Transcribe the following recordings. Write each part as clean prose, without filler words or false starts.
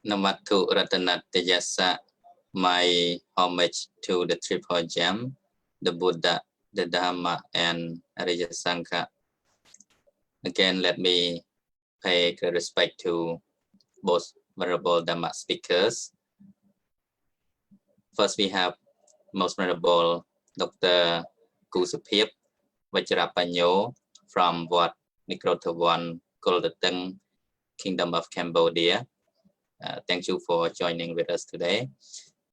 Namatu Ratanatayasa, my homage to the Triple Gem, the Buddha, the Dhamma, and Arya Sangha. Again, let me pay respect to both Venerable Dhamma speakers. First, we have Most Venerable Dr. Sopheap Vajrapanyo from Wat Nikrothawon, Golden Kingdom of Cambodia. Thank you for joining with us today.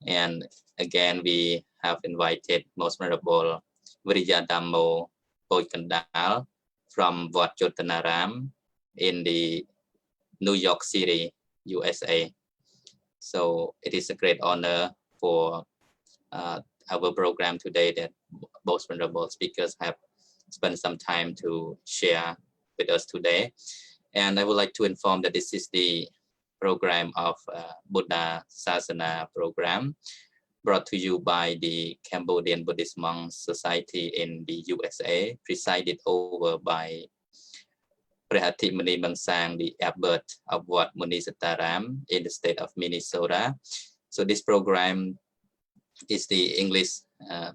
And again, we have invited Most Venerable Viryadhammo Kandaal from Wat Jotanaram in the New York City, USA. So it is a great honor for our program today that both venerable speakers have spent some time to share with us today. And I would like to inform that this is the program of Buddha Sasana program brought to you by the Cambodian Buddhist Monks Society in the USA, presided over by Prihati Muni Mangsang, the abbot of Wat Munisataram in the state of Minnesota. So this program is the English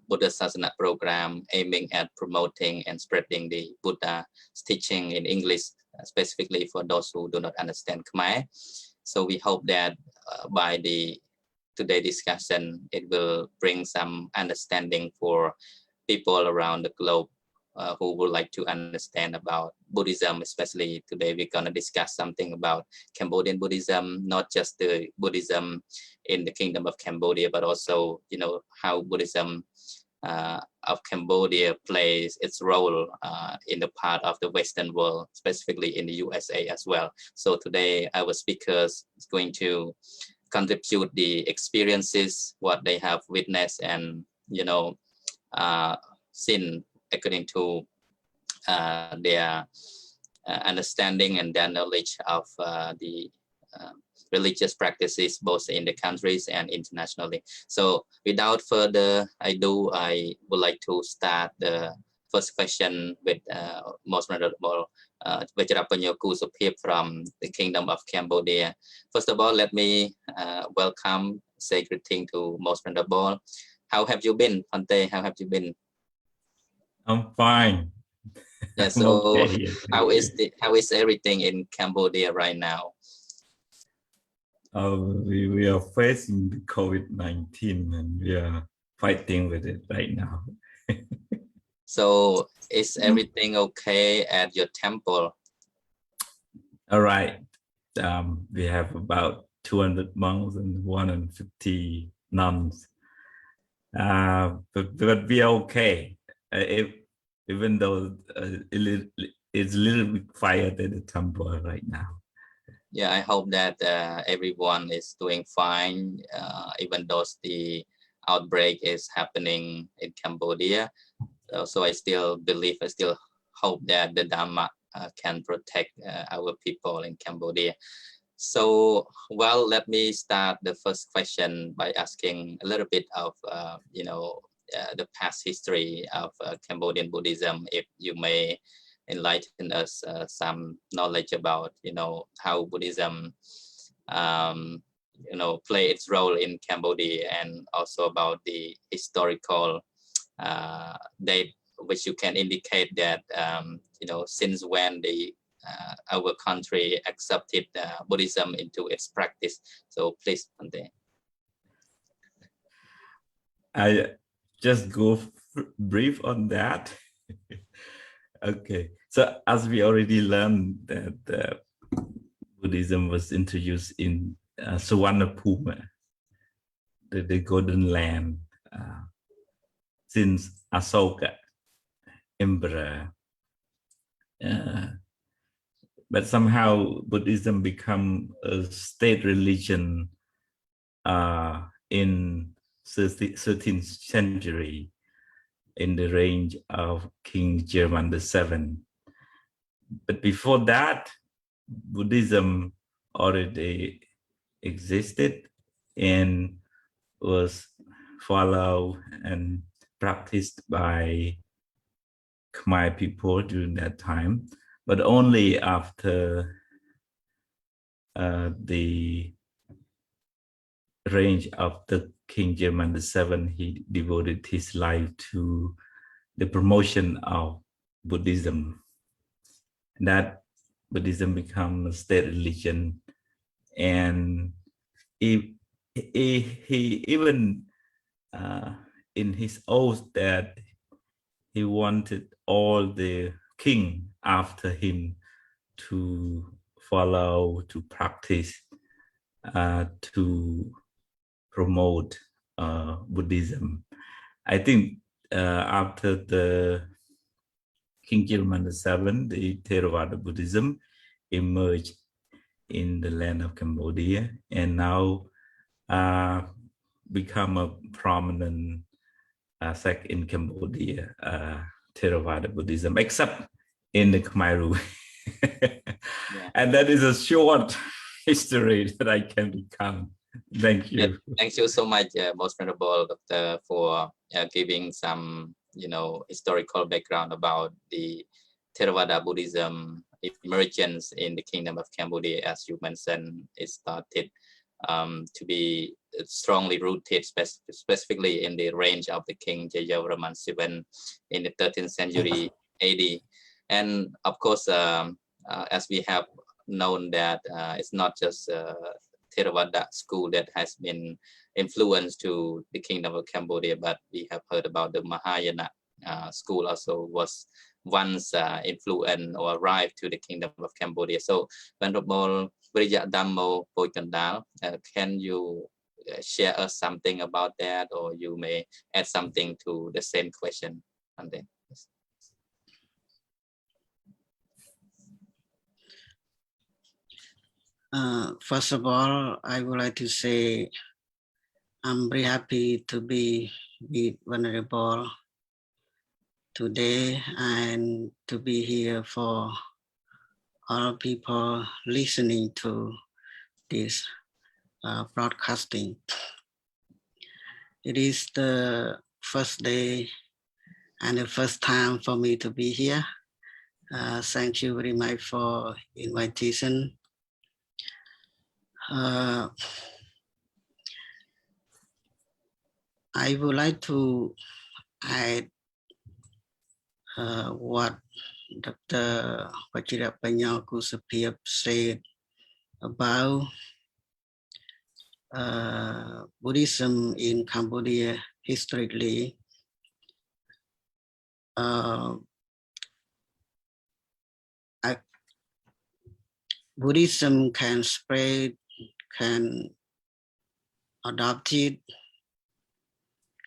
Buddha Sasana program aiming at promoting and spreading the Buddha's teaching in English, specifically for those who do not understand Khmer. So we hope that by the today's discussion, it will bring some understanding for people around the globe who would like to understand about Buddhism. Especially today, we're going to discuss something about Cambodian Buddhism, not just the Buddhism in the Kingdom of Cambodia, but also, you know, how Buddhism of Cambodia plays its role in the part of the Western world, specifically in the USA as well. So today, our speakers is going to contribute the experiences, what they have witnessed, and, you know, seen according to their understanding and their knowledge of the religious practices, both in the countries and internationally. So without further ado, I would like to start the first question with Most Venerable Vajrapanyo Sopheap from the Kingdom of Cambodia. First of all, let me welcome, say greeting to Most Venerable. How have you been, Phante? How have you been? I'm fine. Yeah, so okay. How is everything in Cambodia right now? We are facing the COVID-19 and we are fighting with it right now. So is everything okay at your temple? All right. We have about 200 monks and 150 nuns. But we are okay. Even though it's a little bit quiet at the temple right now. Yeah, I hope that everyone is doing fine, even though the outbreak is happening in Cambodia. So I still believe, I still hope that the Dhamma can protect our people in Cambodia. So, well, let me start the first question by asking a little bit of, you know, the past history of Cambodian Buddhism, if you may enlighten us some knowledge about, you know, how Buddhism, you know, play its role in Cambodia, and also about the historical date, which you can indicate that, you know, since when the our country accepted Buddhism into its practice. So please, Phante. I just go brief on that. Okay, so as we already learned that Buddhism was introduced in Suvarnabhumi, the Golden Land, since Asoka Emperor. But somehow Buddhism become a state religion in 13th century in the range of King German VII. But before that, Buddhism already existed and was followed and practiced by Khmer people during that time, but only after the reign of the King German VII, he devoted his life to the promotion of Buddhism. That Buddhism became a state religion, and he even in his oath that he wanted all the king after him to follow, to practice, to promote Buddhism. I think after the King German VII, the Theravada Buddhism emerged in the land of Cambodia, and now become a prominent sect in Cambodia, Theravada Buddhism, except in the Khmer Rouge. Yeah. And that is a short history that I can recount. Thank you. Yeah, thank you so much, Most Venerable Doctor, for giving some, historical background about the Theravada Buddhism emergence in the Kingdom of Cambodia. As you mentioned, it started to be strongly rooted, specifically in the range of the King Jayavarman VII in the 13th century AD. And of course, as we have known that it's not just Theravada school that has been influenced to the Kingdom of Cambodia, but we have heard about the Mahayana school also was once influenced or arrived to the Kingdom of Cambodia. So, Venerable Viriya Dhammo Phoj Kandaal, can you share us something about that, or you may add something to the same question? And then, first of all, I would like to say I'm very happy to be with Venerable today and to be here for all people listening to this broadcasting. It is the first day and the first time for me to be here. Thank you very much for invitation. I would like to add what Dr. Sopheap said about Buddhism in Cambodia historically. Buddhism can spread, can adopt it,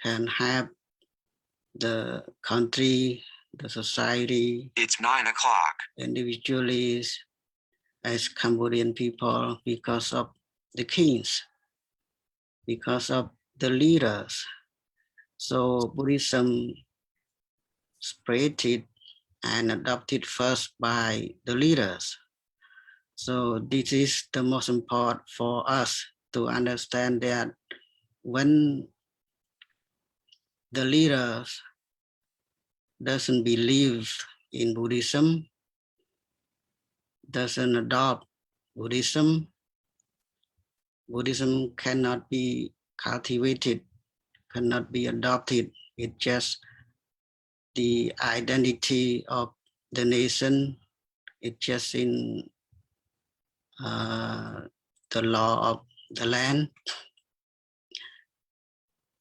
can have the country, the society. It's 9 o'clock. Individually as Cambodian people because of the kings, because of the leaders. So Buddhism spread it and adopted first by the leaders. So this is the most important for us to understand that when the leaders doesn't believe in Buddhism, doesn't adopt Buddhism, Buddhism cannot be cultivated, cannot be adopted. It's just the identity of the nation. It's just in the law of the land.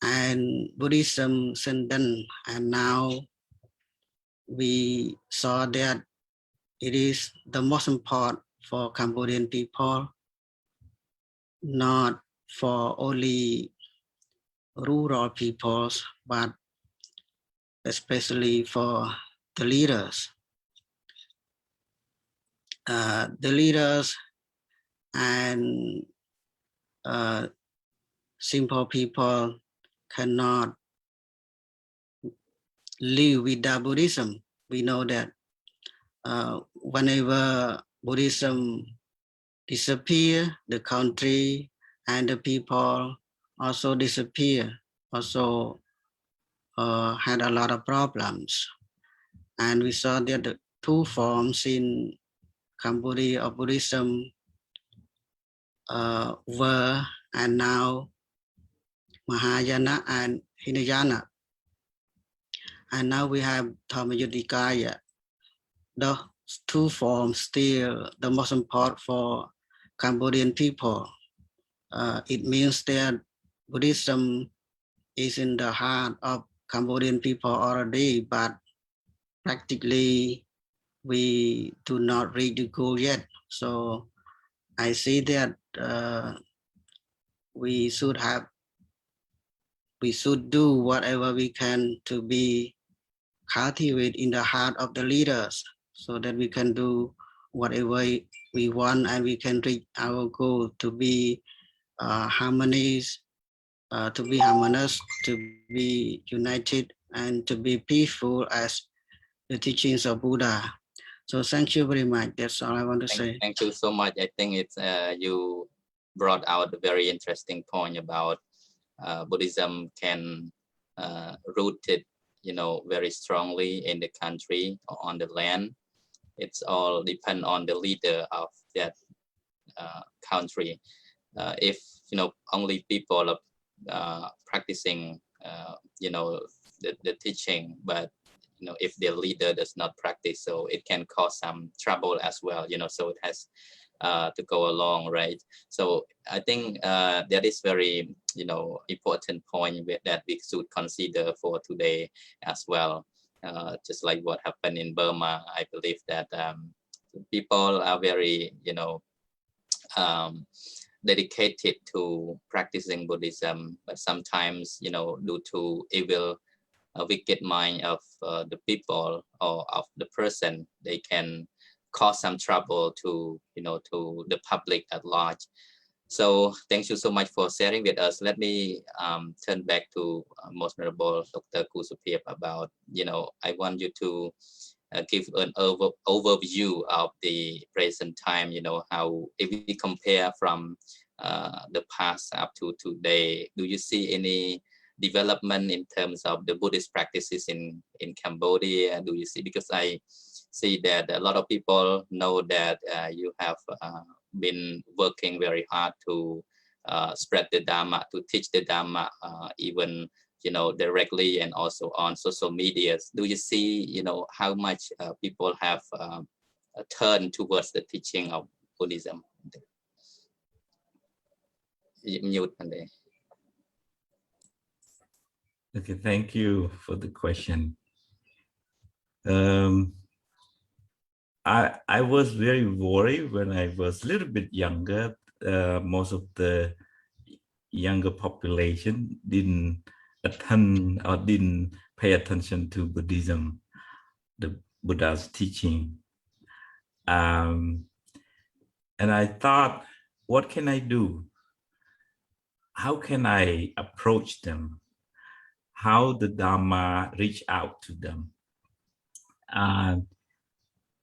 And Buddhism since then, and now we saw that it is the most important for Cambodian people, not for only rural peoples, but especially for the leaders. The leaders and simple people cannot live without Buddhism. We know that whenever Buddhism disappear, the country and the people also disappear, also had a lot of problems. And we saw that the two forms in Cambodia of Buddhism were and now Mahayana and Hinayana. And now we have Dhammayuttikaya. The two forms still the most important for Cambodian people. It means that Buddhism is in the heart of Cambodian people already, but practically we do not reach the goal yet. So I see that we should do whatever we can to be cultivated in the heart of the leaders, so that we can do whatever we want and we can reach our goal to be harmonious, to be united, and to be peaceful as the teachings of Buddha. So thank you very much. That's all I want to say. Thank you so much. I think it's you brought out a very interesting point about Buddhism can rooted, very strongly in the country or on the land. It's all depend on the leader of that country. If only people are practicing, the teaching, but if their leader does not practice, so it can cause some trouble as well. So it has to go along, right? So I think that is very, important point that we should consider for today as well. Just like what happened in Burma, I believe that people are very, dedicated to practicing Buddhism, but sometimes, due to evil, wicked mind of the people or of the person, they can cause some trouble to the public at large. So thank you so much for sharing with us. Let me turn back to Most Venerable Dr. Sopheap about, I want you to give an overview of the present time, how, if we compare from the past up to today, do you see any development in terms of the Buddhist practices in Cambodia? Do you see, because I see that a lot of people know that you have been working very hard to spread the Dharma, to teach the Dharma, even directly and also on social media. Do you see how much people have turned towards the teaching of Buddhism? Mute. Okay, thank you for the question. I was very worried when I was a little bit younger. Most of the younger population didn't attend or didn't pay attention to Buddhism, the Buddha's teaching. And I thought, what can I do? How can I approach them? How the Dharma reach out to them? And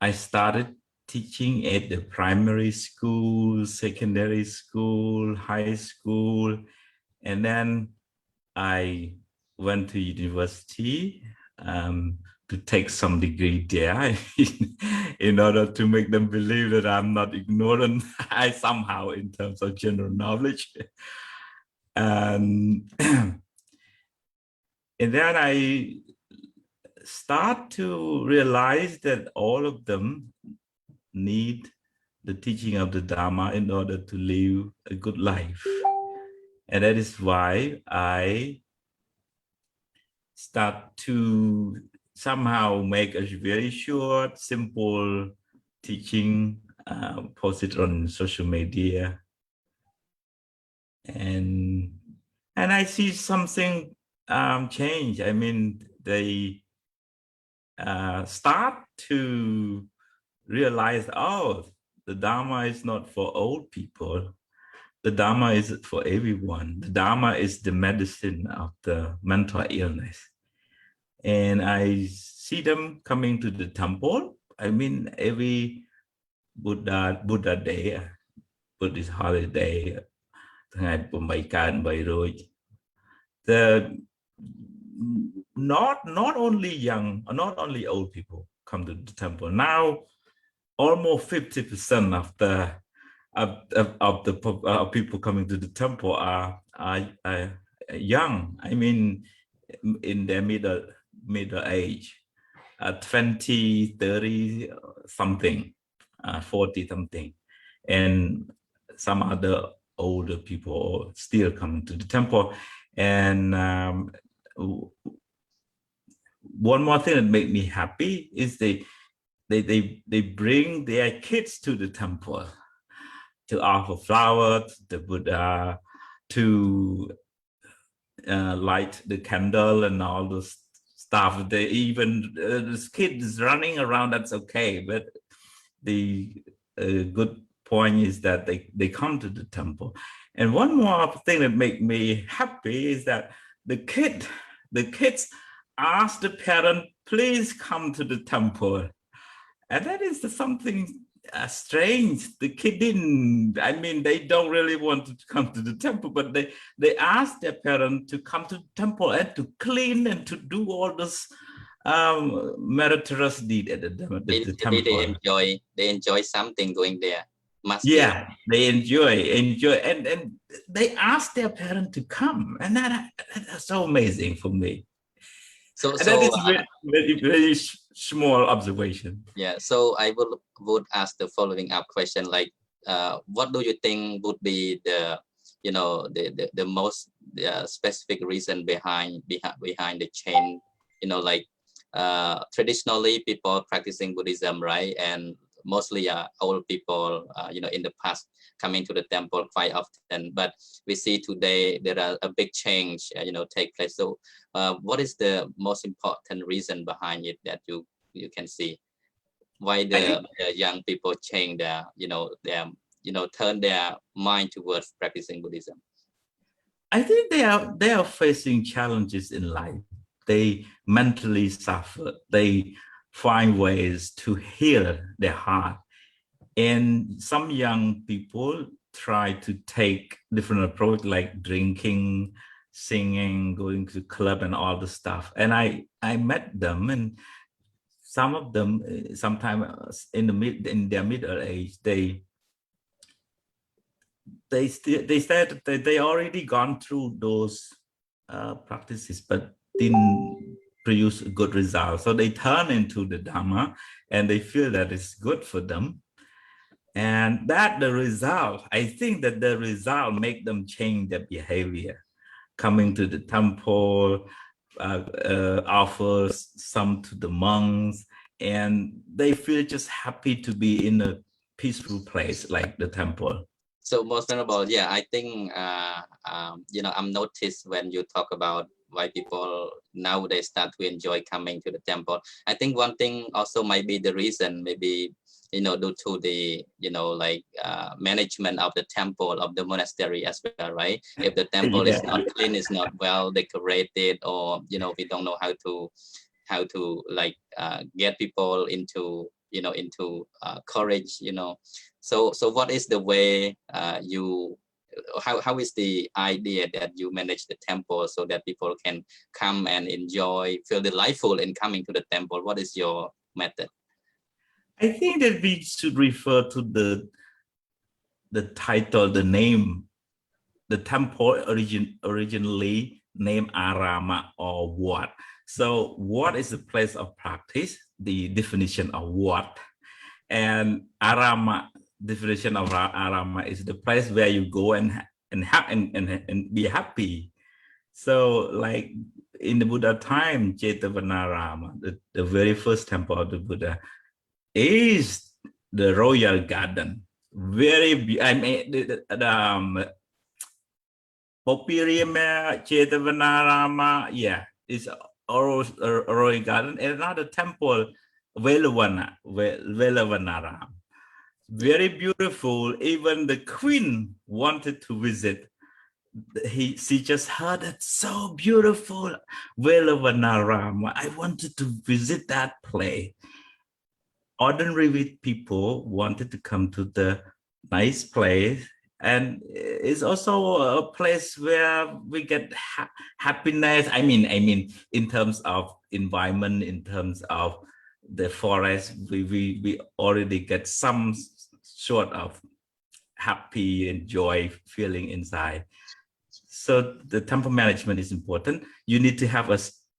I started teaching at the primary school, secondary school, high school, and then I went to university to take some degree there in order to make them believe that I'm not ignorant. I somehow, in terms of general knowledge, and then I start to realize that all of them need the teaching of the Dharma in order to live a good life. And that is why I start to somehow make a very short, simple teaching, post it on social media. And I see something change. I mean, they start to realize, oh, the Dharma is not for old people. The Dharma is for everyone. The Dharma is the medicine of the mental illness. And I see them coming to the temple. I mean, every Buddha day, Buddhist holiday, the not only young, not only old people come to the temple. Now, almost 50% of the people coming to the temple are young. I mean, in their middle age, 20, 30 something, 40 something, and some other older people still coming to the temple. And one more thing that made me happy is they bring their kids to the temple to offer flowers to the Buddha, to light the candle and all those stuff. They even this kid is running around, that's okay, but the good point is that they come to the temple. And one more thing that made me happy is that the kids ask the parent, please come to the temple. And that is something strange. The kid didn't, I mean, they don't really want to come to the temple, but they asked their parent to come to the temple and to clean and to do all this meritorious deed at the temple. They enjoy something going there. Yeah, they enjoy, and they ask their parent to come, and that's so amazing for me. So that is very small observation. Yeah, so I would ask the following up question, like, what do you think would be the most specific reason behind the change? Like traditionally people practicing Buddhism, right, and mostly old people, in the past coming to the temple quite often, but we see today there are a big change, take place. So what is the most important reason behind it that you can see? Why the young people change turn their mind towards practicing Buddhism? I think they are facing challenges in life. They mentally suffer. They find ways to heal their heart. And some young people try to take different approach, like drinking, singing, going to club and all the stuff. And I met them, and some of them, sometimes in their middle age, they said that they already gone through those practices, but didn't produce a good result. So they turn into the Dhamma, and they feel that it's good for them. And that the result, I think that the result make them change their behavior, coming to the temple, offers some to the monks, and they feel just happy to be in a peaceful place like the temple. So most venerable, yeah, I think I'm noticed when you talk about why people nowadays start to enjoy coming to the temple. I think one thing also might be the reason, maybe due to the management of the temple, of the monastery as well, right? If the temple is not clean, is not well decorated, or we don't know how to get people into courage, so what is the way how is the idea that you manage the temple so that people can come and enjoy, feel delightful in coming to the temple? What is your method? I think that we should refer to the title, the name. The temple originally named Arama, or what. So what is the place of practice? The definition of what. And Arama, definition of Arama is the place where you go and be happy. So like in the Buddha time, Jetavanarama, the very first temple of the Buddha, is the royal garden. Very, I mean, the Popirima, Jetavanarama, yeah, it's a royal garden. And another temple, Velavanaram. Very beautiful. Even the queen wanted to visit. She just heard it, so beautiful, Velavanaram. I wanted to visit that place. Ordinary people wanted to come to the nice place, and it's also a place where we get happiness. I mean, in terms of environment, in terms of the forest, we already get some sort of happy and joy feeling inside. So the temple management is important. You need to have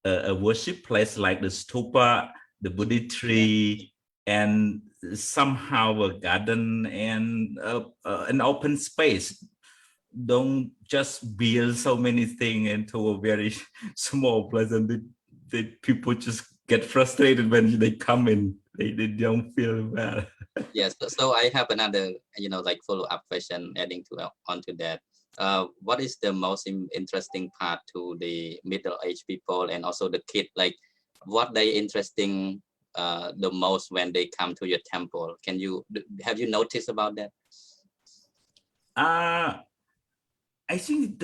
a worship place like the stupa, the Bodhi tree, and somehow a garden and an open space. Don't just build so many things into a very small place, and the people just get frustrated when they come in. They don't feel well. Yes, so I have another, like follow-up question adding to onto that. What is the most interesting part to the middle-aged people and also the kid? Like, what they interesting the most when they come to your temple? Have you noticed about that? I think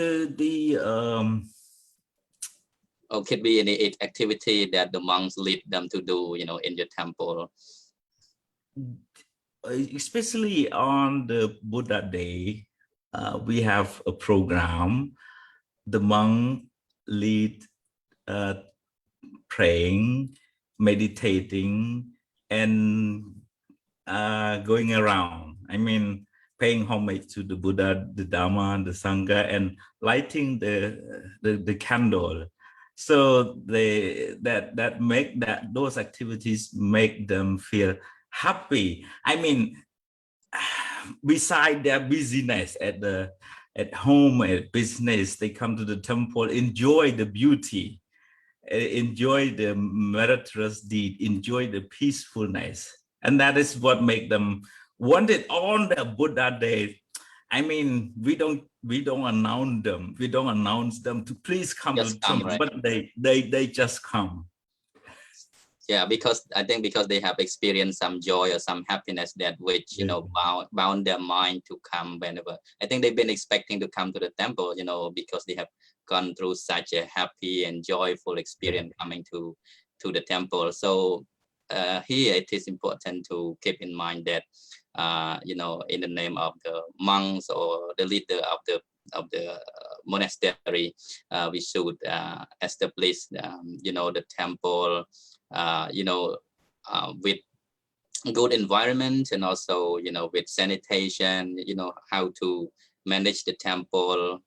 or could be any activity that the monks lead them to do, in your temple. Especially on the Buddha Day, we have a program. The monk lead praying, meditating, and going around. I mean, paying homage to the Buddha, the Dharma, the Sangha, and lighting the candle. So those activities make them feel happy. I mean, beside their busyness at home, at business, they come to the temple, enjoy the beauty, enjoy the meritorious deed, enjoy the peacefulness. And that is what make them want it on the Buddha Day. I mean, we don't announce them. We don't announce them to please come to the temple, right? But they just come. Yeah, because I think because they have experienced some joy or some happiness that which bound their mind to come whenever. I think they've been expecting to come to the temple, because they have gone through such a happy and joyful experience coming to the temple. So here it is important to keep in mind that in the name of the monks or the leader of the monastery, we should establish the temple with good environment, and also with sanitation, how to manage the temple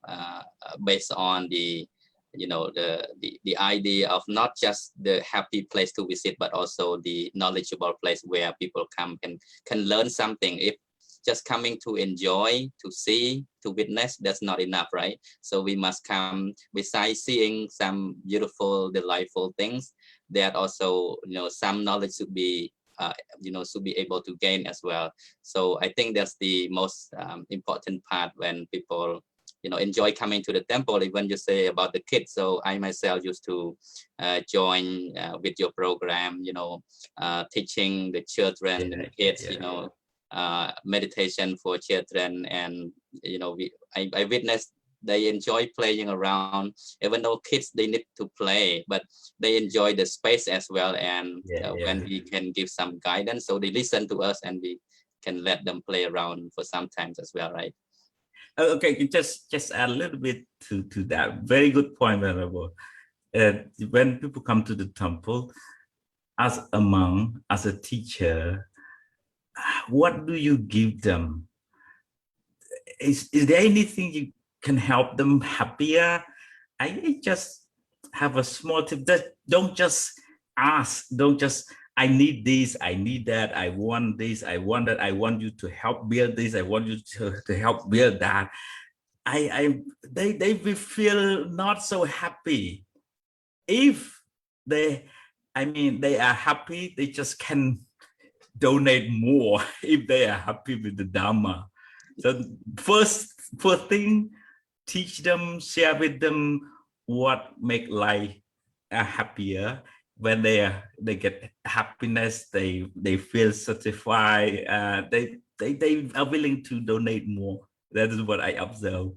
based on the idea of not just the happy place to visit, but also the knowledgeable place where people come and can learn something. If just coming to enjoy, to see, to witness, that's not enough, right? So we must come besides seeing some beautiful, delightful things, that also some knowledge should be should be able to gain as well. So I think that's the most important part when people enjoy coming to the temple. Even you say about the kids, so I myself used to join with your program, teaching the children and the kids, meditation for children, and I witnessed they enjoy playing around. Even though kids, they need to play, but they enjoy the space as well. And when we can give some guidance, so they listen to us and we can let them play around for some times as well, right? Okay, just add a little bit to that. Very good point, Venerable. When people come to the temple, as a monk, as a teacher, what do you give them? Is there anything you can help them happier? I just have a small tip. That don't just ask. Don't just, I need this, I need that, I want this, I want that, I want you to help build this, I want you to help build that. They will feel not so happy. If they are happy, they just can donate more if they are happy with the Dharma. So first thing, teach them, share with them what make life happier. When they get happiness, they feel satisfied. They are willing to donate more. That is what I observe.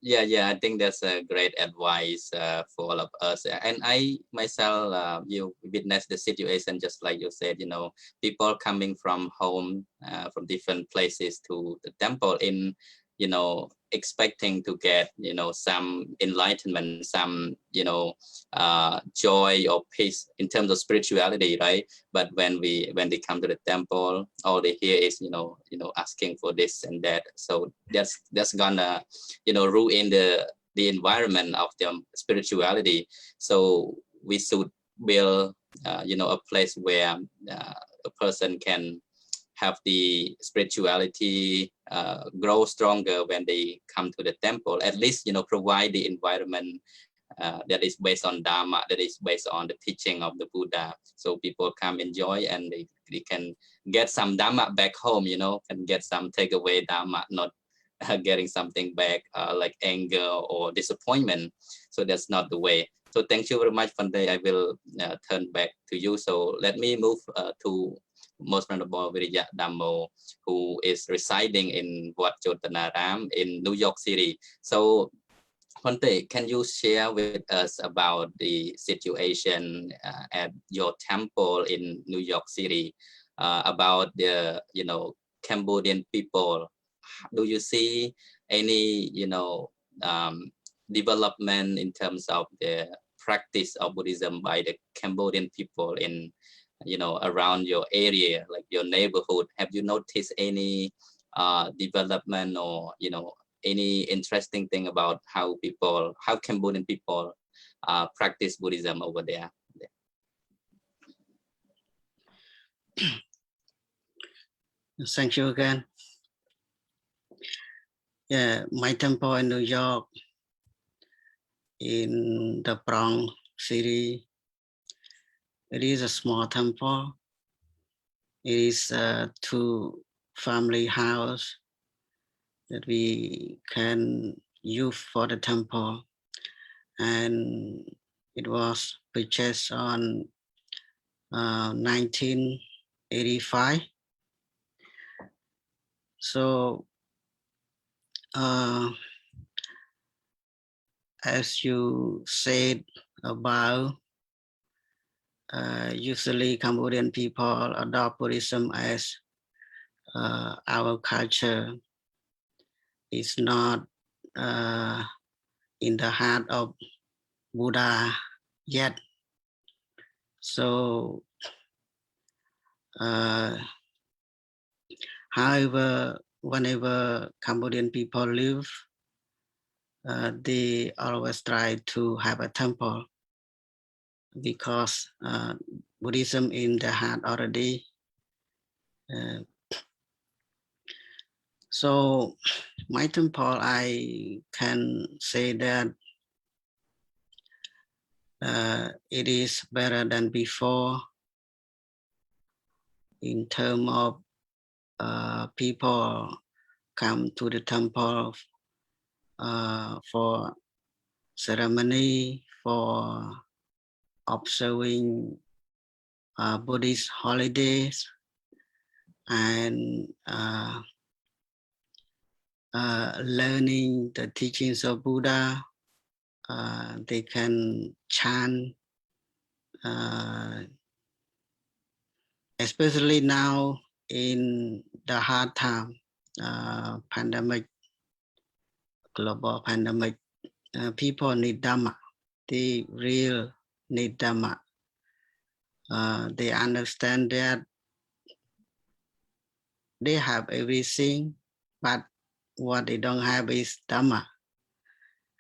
Yeah, I think that's a great advice for all of us. And I myself, you witness the situation just like you said. People coming from home, from different places to the temple in expecting to get some enlightenment, some joy or peace in terms of spirituality, right? But when they come to the temple, all they hear is asking for this and that. So that's gonna ruin the environment of their spirituality. So we should build, a place where a person can have the spirituality grow stronger when they come to the temple. At least, provide the environment that is based on Dharma, that is based on the teaching of the Buddha. So people come enjoy and they can get some Dharma back home, can get some takeaway Dharma, not getting something back like anger or disappointment. So that's not the way. So thank you very much, Phante. I will turn back to you. So let me move to Most Venerable Viriya Dhammo, who is residing in Wat Jotanaram in New York City. So Phante, can you share with us about the situation at your temple in New York City, about the, Cambodian people? Do you see any, development in terms of the practice of Buddhism by the Cambodian people in, around your area, like your neighborhood? Have you noticed any development or, any interesting thing about how Cambodian people practice Buddhism over there? Thank you again. Yeah, my temple in New York, in the Bronx City, it is a small temple. It is a two-family house that we can use for the temple, and it was purchased on 1985. So as you said about, usually Cambodian people adopt Buddhism as our culture. It's not in the heart of Buddha yet. So, however, whenever Cambodian people live, they always try to have a temple, because Buddhism in the heart already. So my temple, I can say that it is better than before in terms of people come to the temple for ceremony, for observing Buddhist holidays, and learning the teachings of Buddha. They can chant, especially now in the hard time, pandemic, global pandemic. People need Dhamma. They really need Dhamma. They understand that they have everything, but what they don't have is Dhamma.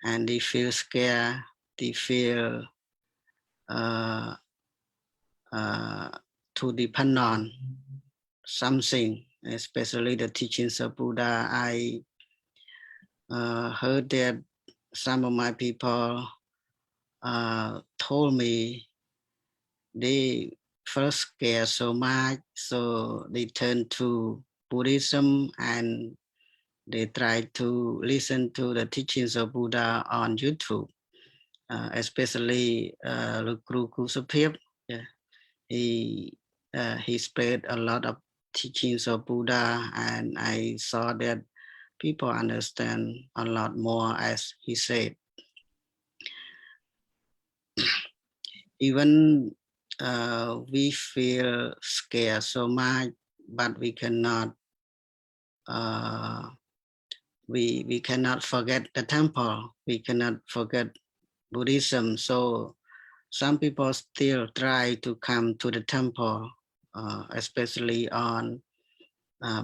And they feel scared, they feel to depend on something, especially the teachings of Buddha. I heard that some of my people told me they first scared so much, so they turned to Buddhism and they try to listen to the teachings of Buddha on YouTube, especially Guru Sopheap. Yeah. He spread a lot of teachings of Buddha, and I saw that people understand a lot more, as he said. Even we feel scared so much, but we cannot we cannot forget the temple. We cannot forget Buddhism. So some people still try to come to the temple, especially on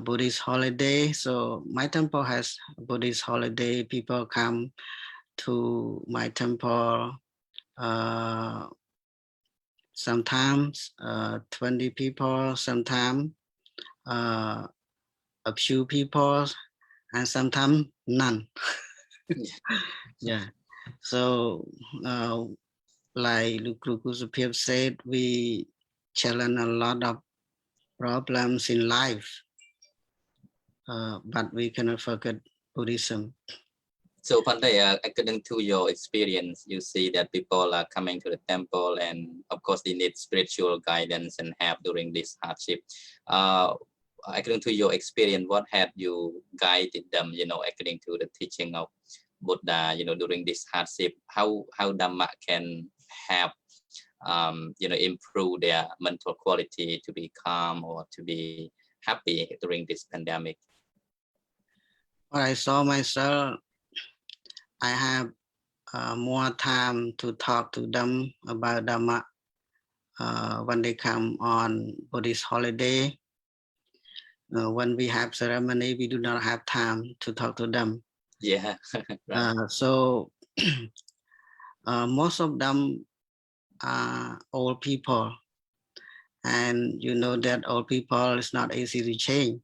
Buddhist holiday. So my temple has Buddhist holiday. People come to my temple. Sometimes 20 people, sometimes a few people, and sometimes none. Yeah. So like Guru Sopheap said, we challenge a lot of problems in life, but we cannot forget Buddhism. So Pandey, according to your experience, you see that people are coming to the temple, and of course they need spiritual guidance and help during this hardship. According to your experience, what had you guided them? According to the teaching of Buddha, during this hardship, how Dhamma can help, improve their mental quality to be calm or to be happy during this pandemic. What I saw myself, I have more time to talk to them about Dhamma when they come on Buddhist holiday. When we have ceremony, we do not have time to talk to them. Yeah. Right. So most of them are old people, and you know that old people is not easy to change.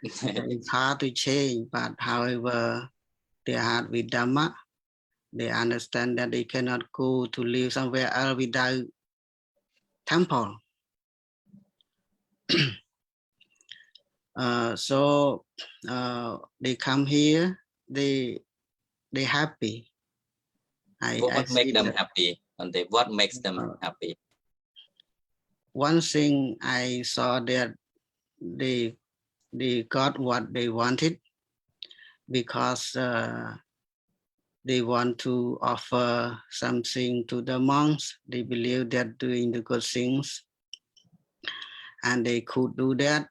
It's hard to change, but however, they are with Dhamma. They understand that they cannot go to live somewhere else without temple. So they come here, they happy. What makes them happy? And what makes them happy? One thing I saw that they got what they wanted, because they want to offer something to the monks. They believe that doing the good things, and they could do that.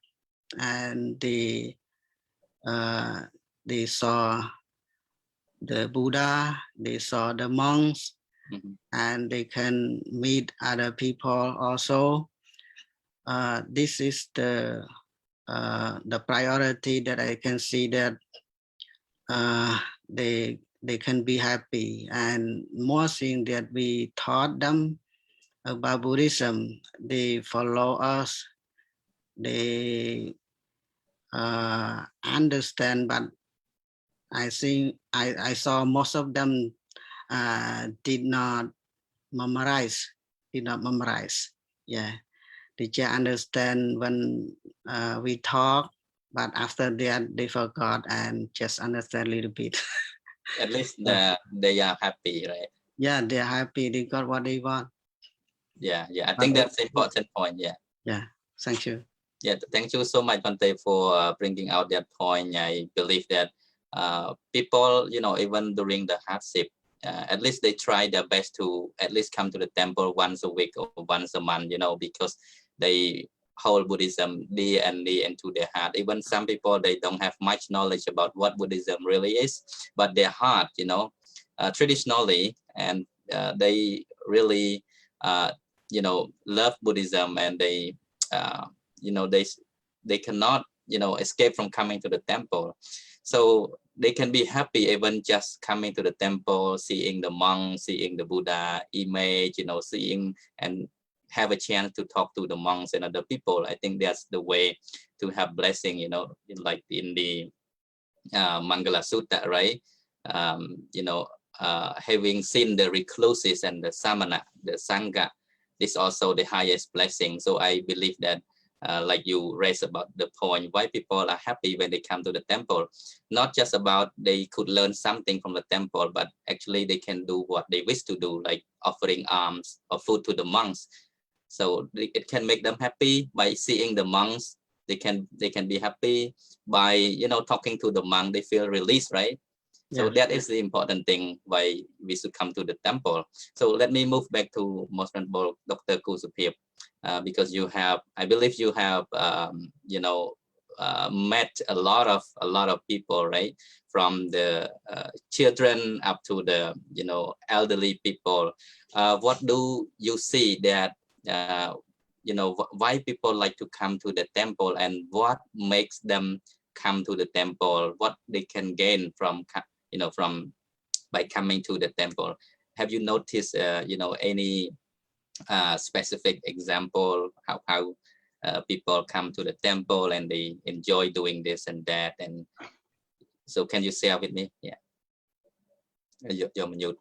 And they saw the Buddha, they saw the monks, and they can meet other people also. This is the priority that I can see, that they can be happy. And more thing that we taught them about Buddhism, they follow us, they understand, but I think I saw most of them did not memorize. Yeah, they just understand when we talk, but after that they forgot and just understand a little bit. At least they are happy, right? Yeah, they're happy. They got what they want. Yeah. I think that's the important point. Yeah. Yeah. Thank you. Yeah, thank you so much, Bante, for bringing out that point. I believe that people, even during the hardship, at least they try their best to at least come to the temple once a week or once a month, because they hold Buddhism dear and dear into their heart. Even some people, they don't have much knowledge about what Buddhism really is, but their heart, traditionally, and they really, love Buddhism, and they, they cannot escape from coming to the temple. So they can be happy even just coming to the temple, seeing the monk, seeing the Buddha image, seeing and have a chance to talk to the monks and other people. I think that's the way to have blessing, like in the Mangala Sutta, right? Having seen the recluses and the samana, the sangha, is also the highest blessing. So I believe that like you raised about the point why people are happy when they come to the temple, not just about they could learn something from the temple, but actually they can do what they wish to do, like offering alms or food to the monks. So it can make them happy by seeing the monks. They can be happy by talking to the monk. They feel released, right? So that is the important thing why we should come to the temple. So let me move back to Most Honorable Dr. Sopheap, because I believe you have, met a lot of people, right? From the children up to the, elderly people. What do you see that, why people like to come to the temple, and what makes them come to the temple? What they can gain from, from by coming to the temple. Have you noticed, any specific example how people come to the temple and they enjoy doing this and that? And so can you share with me? Yeah. You're mute.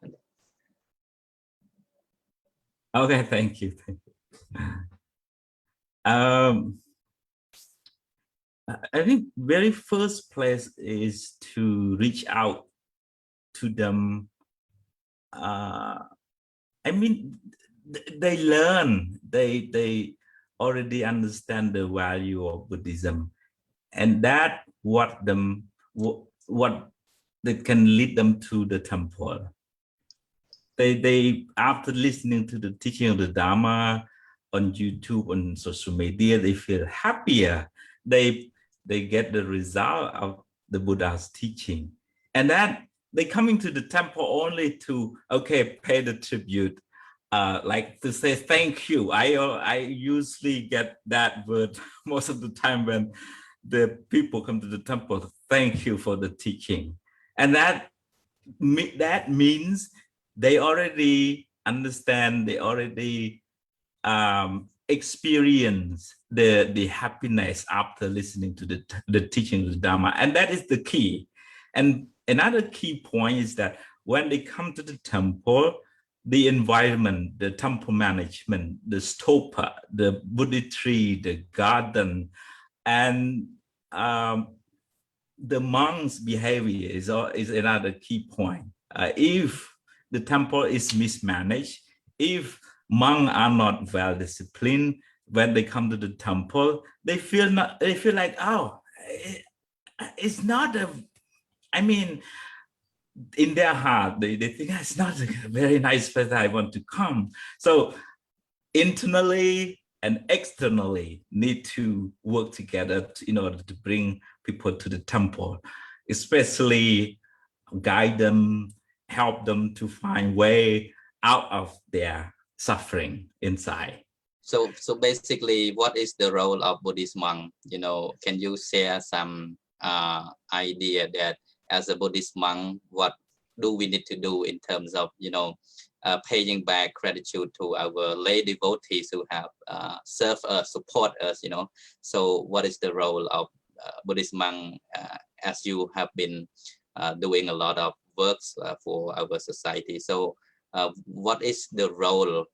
Okay, thank you. I think very first place is to reach out to them. I mean, they learn, they already understand the value of Buddhism, and that what can lead them to the temple. They after listening to the teaching of the Dharma on YouTube, on social media, they feel happier. They get the result of the Buddha's teaching, and that they coming to the temple only to pay the tribute, like to say thank you. I usually get that word most of the time when the people come to the temple. Thank you for the teaching, and that means they already understand, they already experience the happiness after listening to the teaching of the Dharma. And that is the key. And another key point is that when they come to the temple, the environment, the temple management, the stupa, the Buddha tree, the garden, and the monks' behavior is another key point. If the temple is mismanaged, if monks are not well disciplined, when they come to the temple, they feel like, oh, it's not in their heart, they think it's not a very nice place I want to come. So internally and externally need to work together in order to bring people to the temple, especially guide them, help them to find way out of their suffering inside. So basically, what is the role of Buddhist monk? Can you share some idea that as a Buddhist monk, what do we need to do in terms of, paying back gratitude to our lay devotees who have served us, support us, So what is the role of Buddhist monk as you have been doing a lot of works for our society? So what is the role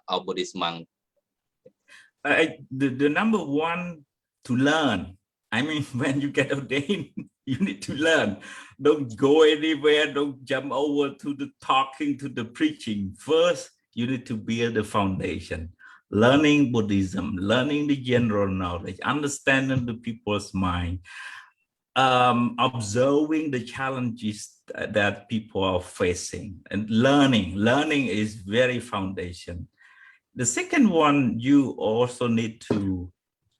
of Buddhist monk? The number one, to learn. When you get ordained, you need to learn. Don't go anywhere. Don't jump over to the talking, to the preaching. First, you need to build the foundation. Learning Buddhism, learning the general knowledge, understanding the people's mind, observing the challenges that people are facing, and learning is very foundation. The second one, you also need to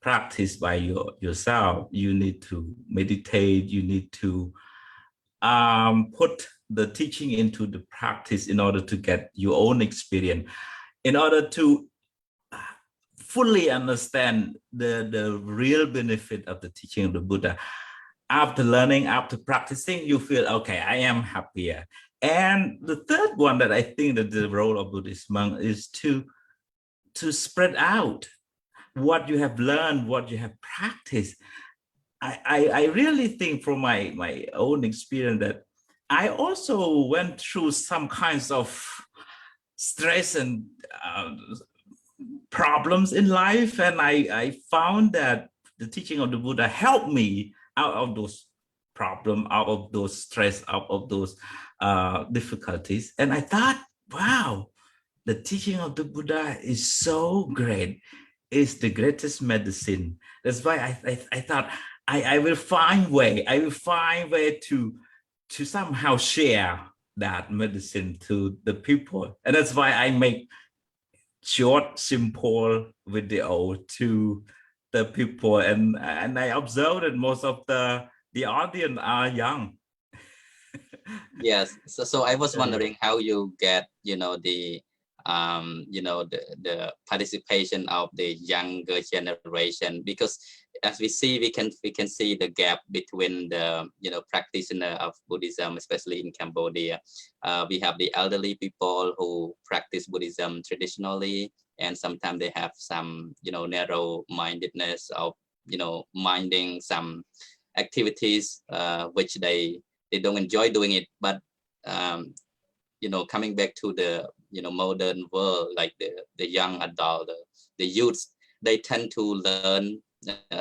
practice by yourself. You need to meditate. You need to put the teaching into the practice in order to get your own experience, in order to fully understand the real benefit of the teaching of the Buddha. After learning, after practicing, you feel, okay, I am happier. And the third one that I think that the role of Buddhist monk is to spread out what you have learned, what you have practiced. I really think from my own experience that I also went through some kinds of stress and problems in life, and I found that the teaching of the Buddha helped me out of those problems, out of those stress, out of those difficulties. And I thought, wow, the teaching of the Buddha is so great. It's the greatest medicine. That's why I thought I will find way. I will find way to somehow share that medicine to the people. And that's why I make short, simple video to the people. And I observed that most of the audience are young. Yes. So I was wondering how you get, the the participation of the younger generation, because as we see, we can see the gap between the practitioner of Buddhism, especially in Cambodia. We have the elderly people who practice Buddhism traditionally, and sometimes they have some narrow-mindedness of minding some activities which they don't enjoy doing it, but coming back to the modern world, like the young adult, the youths, they tend to learn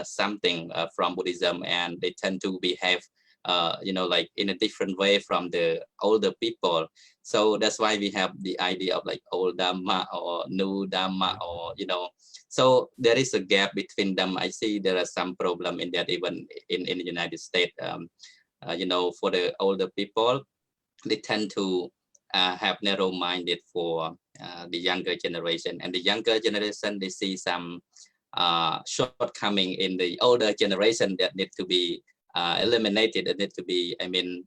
something from Buddhism, and they tend to behave like in a different way from the older people. So that's why we have the idea of like old Dhamma or new Dhamma, or so there is a gap between them. I see there are some problem in that, even in the United States. For the older people, they tend to have narrow-minded for the younger generation, and the younger generation, they see some shortcoming in the older generation that need to be eliminated, that need to be,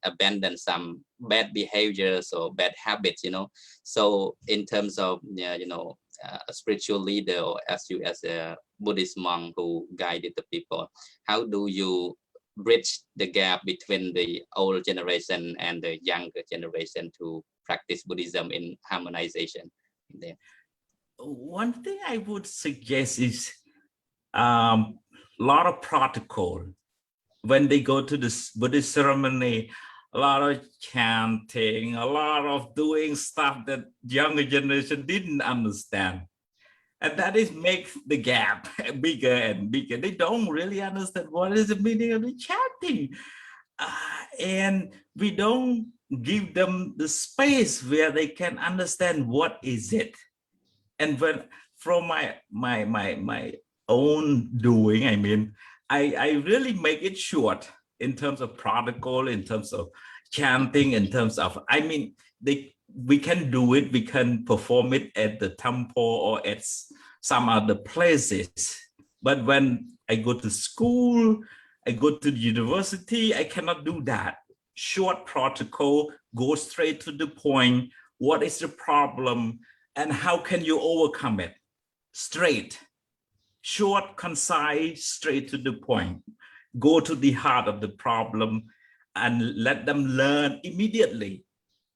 abandon some bad behaviors or bad habits, So in terms of, a spiritual leader, or as a Buddhist monk who guided the people, how do you bridge the gap between the old generation and the younger generation to practice Buddhism in harmonization? One thing I would suggest is lot of protocol. When they go to this Buddhist ceremony, a lot of chanting, a lot of doing stuff that younger generation didn't understand. And that is makes the gap bigger and bigger. They don't really understand what is the meaning of the chanting. And we don't give them the space where they can understand what is it. And when from my own doing, I really make it short in terms of protocol, in terms of chanting, in terms of, we can do it, we can perform it at the temple or at some other places. But when I go to school, I go to the university, I cannot do that. Short protocol, go straight to the point. What is the problem and how can you overcome it? Straight, short, concise, straight to the point. Go to the heart of the problem and let them learn immediately.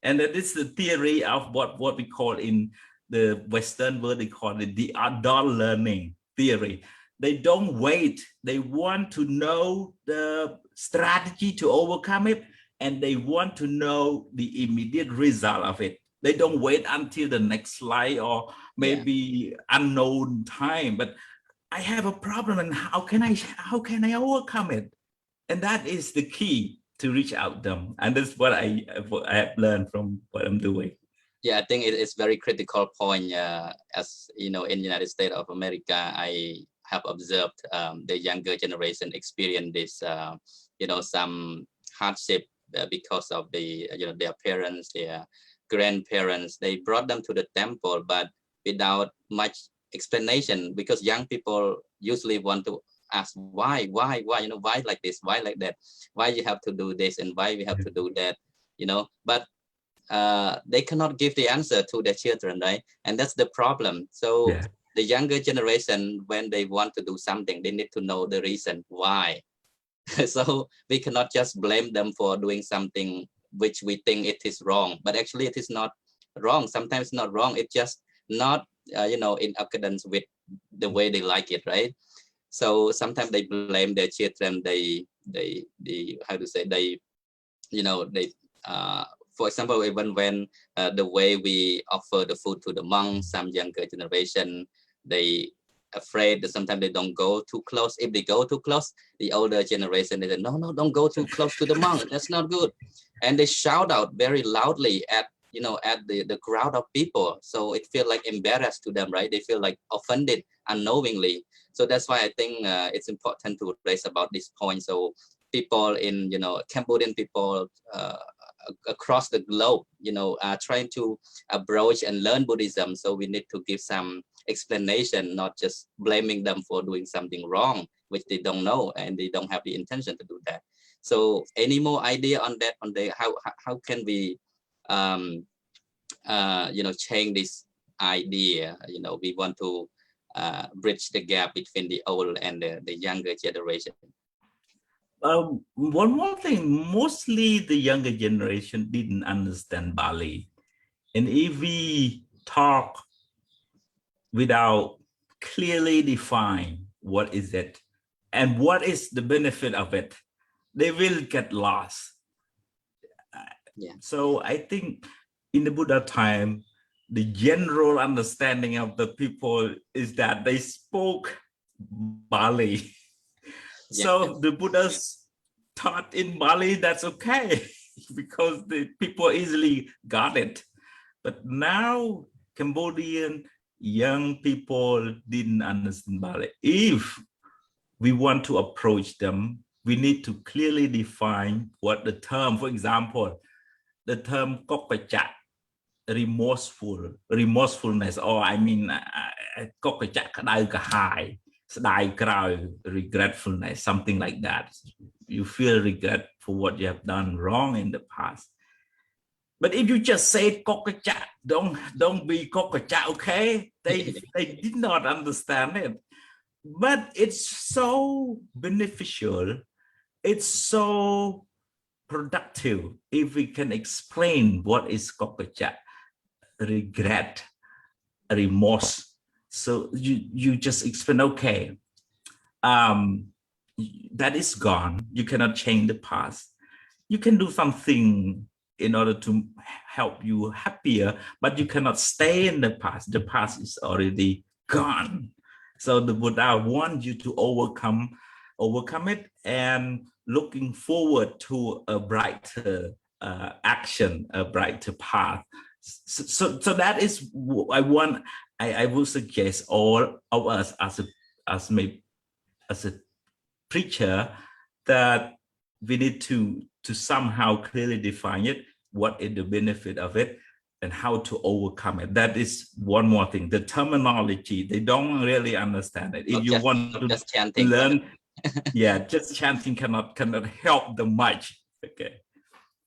And that is the theory of what we call in the Western world, they call it the adult learning theory. They don't wait. They want to know the strategy to overcome it, and they want to know the immediate result of it. They don't wait until the next slide or maybe unknown time, but I have a problem and how can I overcome it? And that is the key to reach out them. And that's what I have learned from what I'm doing. Yeah, I think it's very critical point. As you know, in the United States of America, I have observed the younger generation experience this, some hardship because of the, their parents, their grandparents. They brought them to the temple, but without much explanation, because young people usually want to ask why, why like this, why like that, why you have to do this and why we have to do that, but they cannot give the answer to their children, right? And that's the problem. So the younger generation, when they want to do something, they need to know the reason why. So we cannot just blame them for doing something which we think it is wrong, but actually it is not wrong. Sometimes not wrong, it's just not in accordance with the way they like it, right? So sometimes they blame their children. They how to say, they for example, even when the way we offer the food to the monks, some younger generation, they afraid that sometimes they don't go too close. If they go too close, the older generation, they say, no, don't go too close to the monk. That's not good. And they shout out very loudly at the crowd of people. So it feels like embarrassed to them, right? They feel like offended unknowingly. So that's why I think it's important to raise about this point. So people in, Cambodian people across the globe, are trying to approach and learn Buddhism. So we need to give some explanation, not just blaming them for doing something wrong, which they don't know and they don't have the intention to do that. So any more idea on that, how can we change this idea. We want to bridge the gap between the old and the younger generation. One more thing, mostly the younger generation didn't understand Bali. And if we talk without clearly define what is it and what is the benefit of it, they will get lost. So I think in the Buddha time, the general understanding of the people is that they spoke Bali. So the Buddhas taught in Bali, that's okay, because the people easily got it. But now Cambodian young people didn't understand Bali. If we want to approach them, we need to clearly define what the term, for example, the term kokachak, remorsefulness, or I mean, kokachak kadai kahai, sedai krau, regretfulness, something like that. You feel regret for what you have done wrong in the past. But if you just say kokachak, don't be kokachak, okay? They did not understand it. But it's so beneficial. It's so productive if we can explain what is kokachak, regret, remorse. So you just explain, okay, that is gone. You cannot change the past. You can do something in order to help you happier, but you cannot stay in the past. The past is already gone. So the Buddha wants you to overcome it and looking forward to a brighter action, a brighter path. So that is I would suggest all of us as a preacher that we need to somehow clearly define it, what is the benefit of it, and how to overcome it. That is one more thing. The terminology, they don't really understand it. If you want to just chanting, learn, just chanting cannot help them much. Okay.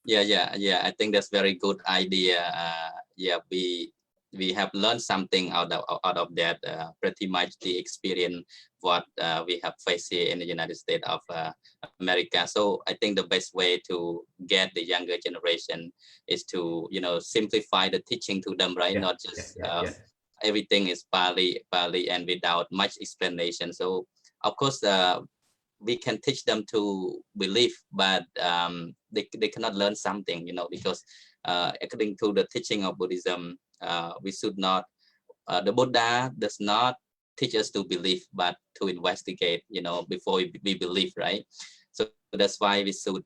Yeah. I think that's very good idea. We have learned something out of that. Pretty much the experience what we have faced here in the United States of America. So I think the best way to get the younger generation is to simplify the teaching to them, right? Not just everything is Pali and without much explanation. So of course we can teach them to believe, but they cannot learn something, because according to the teaching of Buddhism, we should not, the Buddha does not teach us to believe, but to investigate, before we believe, right? So that's why we should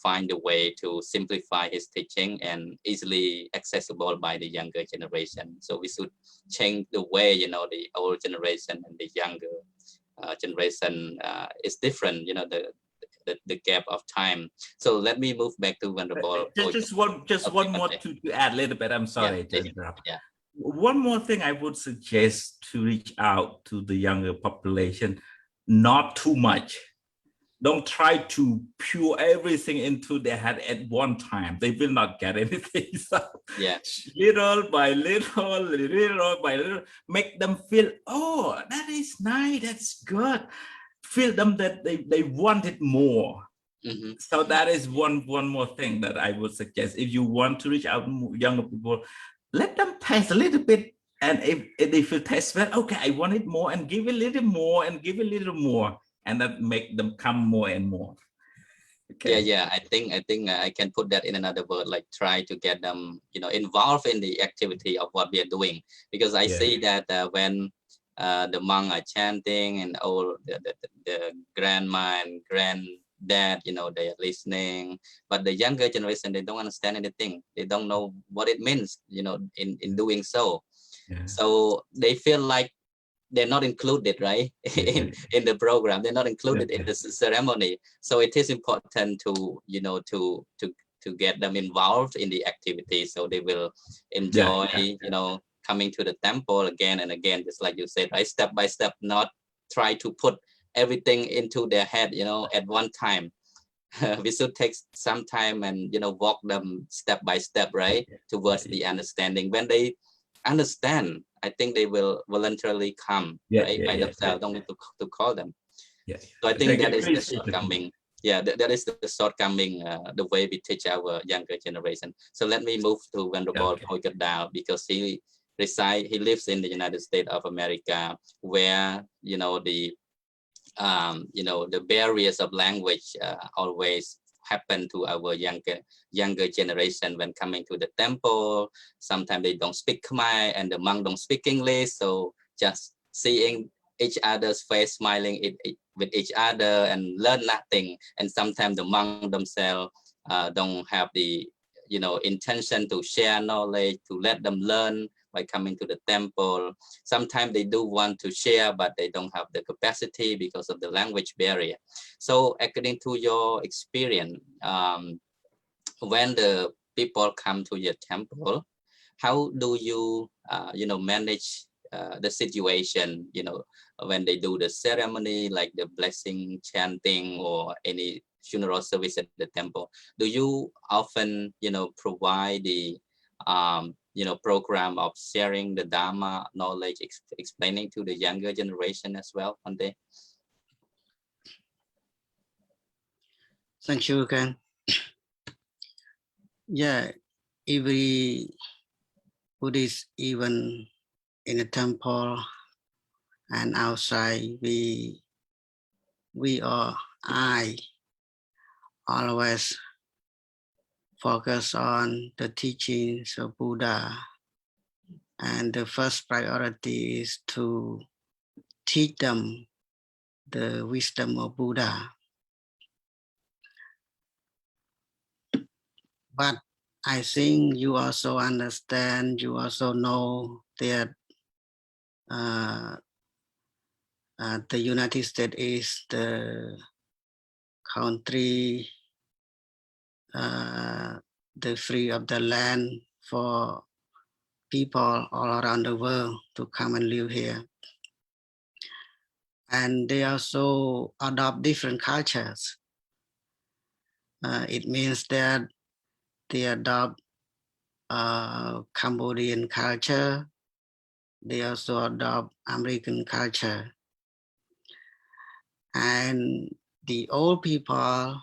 find a way to simplify his teaching and easily accessible by the younger generation. So we should change the way, the old generation and the younger generation is different, the gap of time. So let me move back to Venerable. Just one more to add a little bit. I'm sorry to interrupt. One more thing I would suggest to reach out to the younger population, not too much. Don't try to pour everything into their head at one time. They will not get anything. So little by little, make them feel, oh, that is nice, that's good. Feel them that they want it more. So that is one more thing that I would suggest. If you want to reach out to younger people, let them taste a little bit. And if they feel taste well, okay, I want it more, and give a little more and give a little more. And that make them come more and more. Okay. I think I can put that in another word, like try to get them, involved in the activity of what we are doing. Because I see that when the monks are chanting and all the grandma and granddad, they are listening. But the younger generation, they don't understand anything. They don't know what it means, in doing so. So they feel like they're not included, right? in the program, they're not included in the ceremony. So it is important to to get them involved in the activity, so they will enjoy coming to the temple again and again, just like you said, right? Step by step, not try to put everything into their head at one time. We should take some time and walk them step by step, right, towards the understanding. When they understand, I think they will voluntarily come, right, by themselves. Don't need to call them. So I think that is the shortcoming. Yeah, that is the shortcoming, the way we teach our younger generation. So let me move to Venerable Kandaal, because he lives in the United States of America, where the barriers of language always happen to our younger generation when coming to the temple. Sometimes they don't speak Khmer and the monk don't speak English, so just seeing each other's face, smiling with each other and learn nothing. And sometimes the monk themselves don't have the intention to share knowledge, to let them learn by coming to the temple. Sometimes they do want to share, but they don't have the capacity because of the language barrier. So according to your experience, when the people come to your temple, how do you manage the situation, when they do the ceremony, like the blessing chanting or any funeral service at the temple? Do you often provide the program of sharing the Dharma knowledge, explaining to the younger generation as well one day? Thank you again. Yeah, every Buddhist, even in the temple and outside, we I always focus on the teachings of Buddha. And the first priority is to teach them the wisdom of Buddha. But I think you also understand, you also know that the United States is the country, the free of the land for people all around the world to come and live here. And they also adopt different cultures. It means that they adopt Cambodian culture. They also adopt American culture. And the old people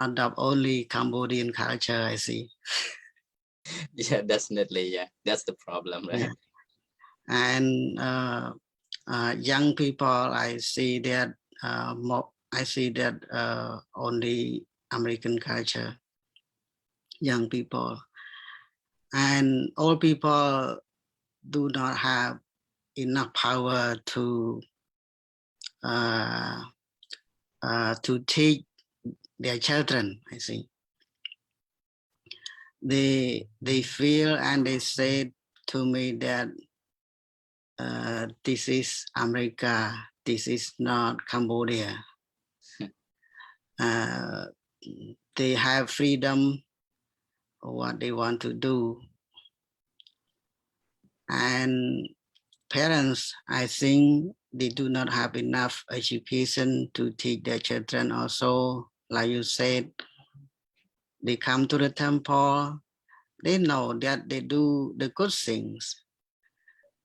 adopt only Cambodian culture, I see. Yeah, definitely. Yeah, that's the problem, right? Yeah. And young people, I see that only American culture, young people. And old people do not have enough power to teach their children, I see. They feel and they say to me that this is America, this is not Cambodia. They have freedom of what they want to do. And parents, I think they do not have enough education to teach their children also. Like you said, they come to the temple, they know that they do the good things,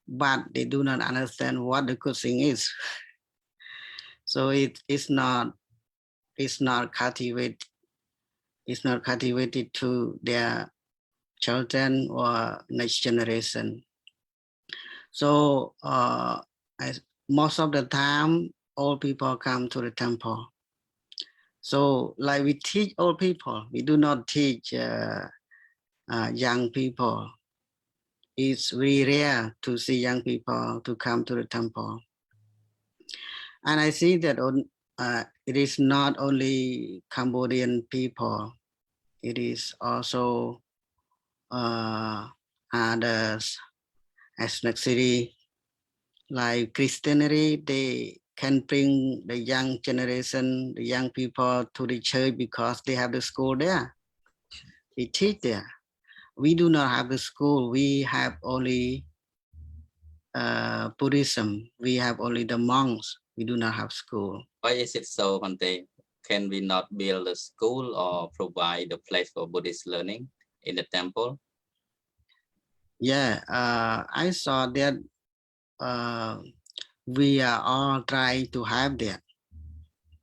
but they do not understand what the good thing is. So it's not cultivated to their children or next generation. So most of the time, old people come to the temple. So like we teach old people, we do not teach young people. It's very rare to see young people to come to the temple. And I see that it is not only Cambodian people, it is also others ethnicity, like Christianity. They can bring the young generation, the young people to the church because they have the school there. They teach there. We do not have the school. We have only Buddhism. We have only the monks. We do not have school. Why is it so, Bhante? Can we not build a school or provide a place for Buddhist learning in the temple? Yeah, I saw that we are all trying to have that,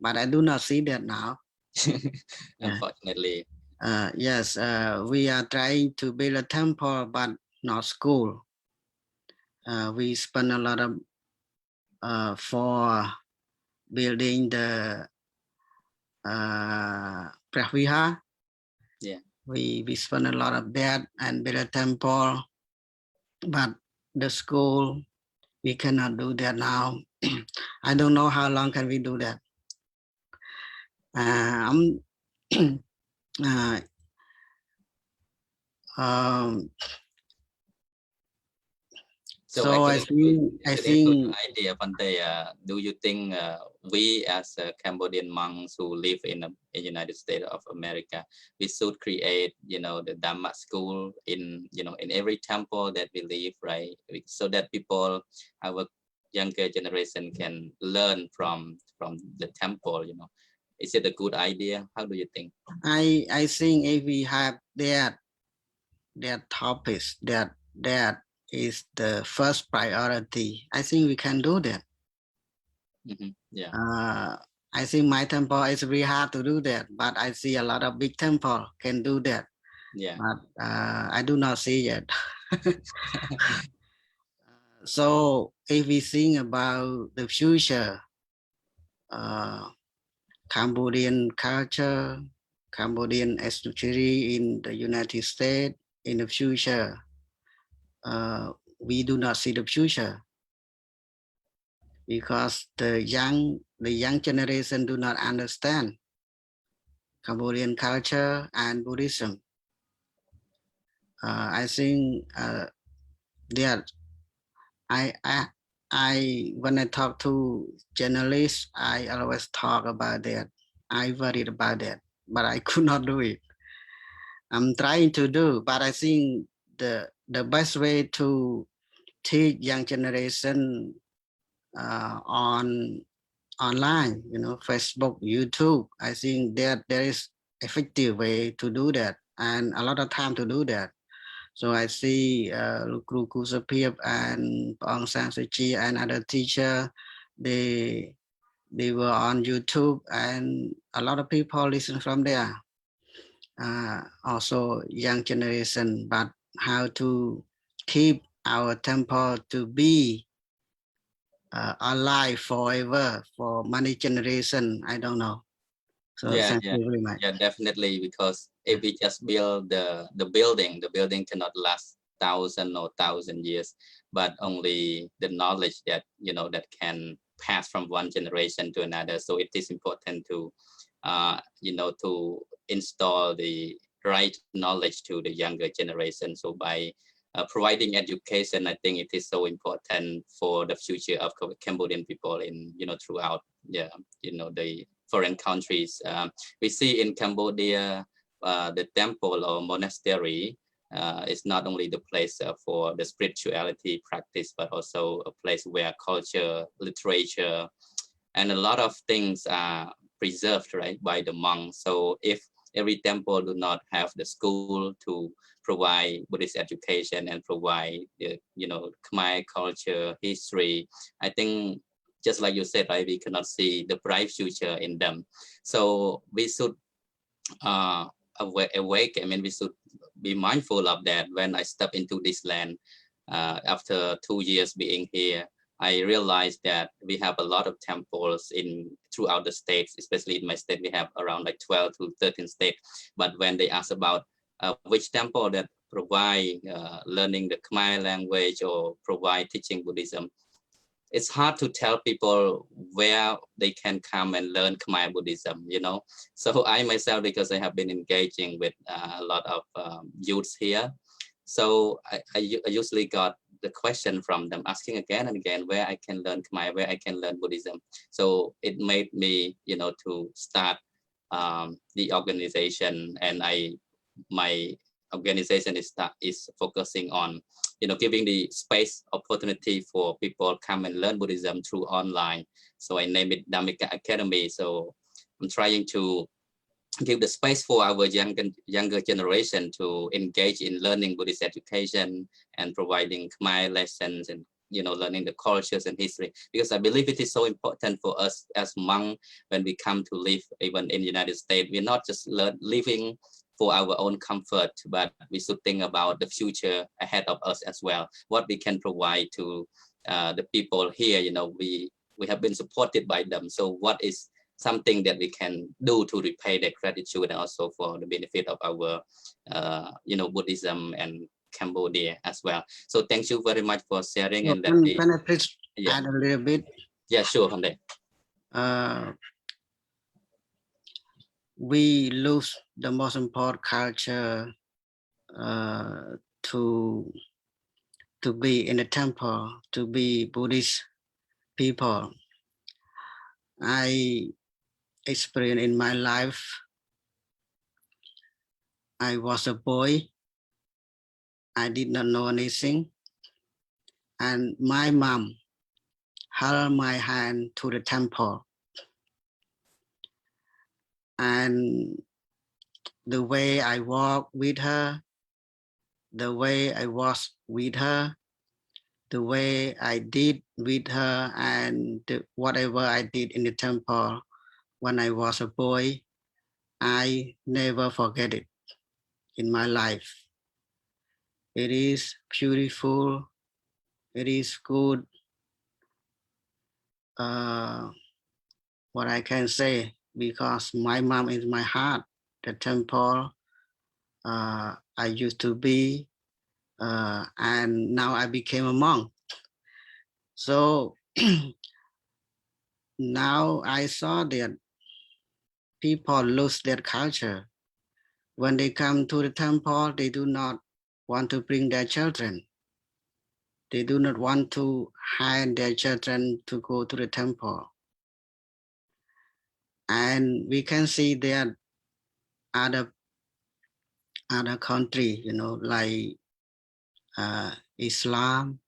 but I do not see that now. Unfortunately. Yes, we are trying to build a temple, but not school. We spend a lot of for building the Praviha. Yeah. We spend a lot of that and build a temple, but the school we cannot do that now. I don't know how long can we do that. So I think it's a good idea, Bante. Do you think we as Cambodian monks who live in the United States of America, we should create, the Dhamma school in every temple that we live, right? So that people, our younger generation, can learn from the temple. Is it a good idea? How do you think? I think if we have that topics that is the first priority, I think we can do that. Yeah. I think my temple is very hard to do that, but I see a lot of big temple can do that. Yeah. But I do not see yet. So if we think about the future, Cambodian culture, Cambodian history in the United States in the future, we do not see the future because the young generation do not understand Cambodian culture and Buddhism. I think that I when I talk to journalists, I always talk about that. I worried about that, but I could not do it. I'm trying to do, but I think the best way to teach young generation on online, Facebook, YouTube. I think that there is effective way to do that and a lot of time to do that. So I see Guru Sopheap and Aung San Suu Kyi and other teacher, they were on YouTube and a lot of people listen from there. Also young generation, but how to keep our temple to be alive forever for many generation, I don't know. So thank you very much. Yeah, definitely, because if we just build the building cannot last 1,000 years, but only the knowledge that that can pass from one generation to another. So it is important to to install the right knowledge to the younger generation. So by providing education, I think it is so important for the future of Cambodian people in throughout the foreign countries. We see in Cambodia the temple or monastery is not only the place for the spirituality practice, but also a place where culture, literature, and a lot of things are preserved, right, by the monks. So if every temple do not have the school to provide Buddhist education and provide the Khmer culture, history, I think just like you said, right, we cannot see the bright future in them. So we should awake. I mean, we should be mindful of that. When I step into this land after 2 years being here, I realized that we have a lot of temples throughout the states, especially in my state, we have around like 12 to 13 states. But when they ask about which temple that provide learning the Khmer language or provide teaching Buddhism, it's hard to tell people where they can come and learn Khmer Buddhism, So I myself, because I have been engaging with a lot of youths here, so I usually got the question from them, asking again and again where I can learn Khmer, where I can learn Buddhism. So it made me, to start the organization, and my organization is focusing on, giving the space opportunity for people come and learn Buddhism through online. So I name it Dhammika Academy. So I'm trying to give the space for our younger generation to engage in learning Buddhist education and providing Khmer lessons and learning the cultures and history, because I believe it is so important for us as monks when we come to live even in the United States. We're not just living for our own comfort, but we should think about the future ahead of us as well, what we can provide to the people here. We have been supported by them, so what is something that we can do to repay their gratitude and also for the benefit of our Buddhism and Cambodia as well. So thank you very much for sharing. So and can I please add a little bit? Yeah, sure, Honde. We lose the most important culture to be in the temple, to be Buddhist people. I experienced in my life, I was a boy. I did not know anything. And my mom held my hand to the temple. And the way I walked with her, the way I was with her, the way I did with her, and whatever I did in the temple when I was a boy, I never forget it in my life. It is beautiful. It is good. What I can say, because my mom is my heart. The temple I used to be, and now I became a monk. So now I saw that people lose their culture. When they come to the temple, they do not want to bring their children. They do not want to hire their children to go to the temple. And we can see there other country, like Islam,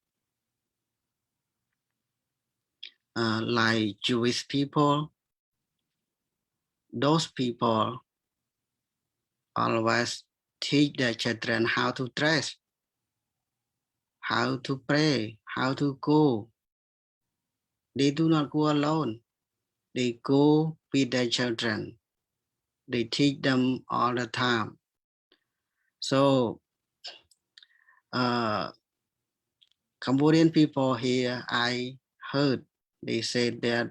like Jewish people. Those people always teach their children how to dress, how to pray, how to go. They do not go alone. They go with their children. They teach them all the time. So Cambodian people here, I heard they said that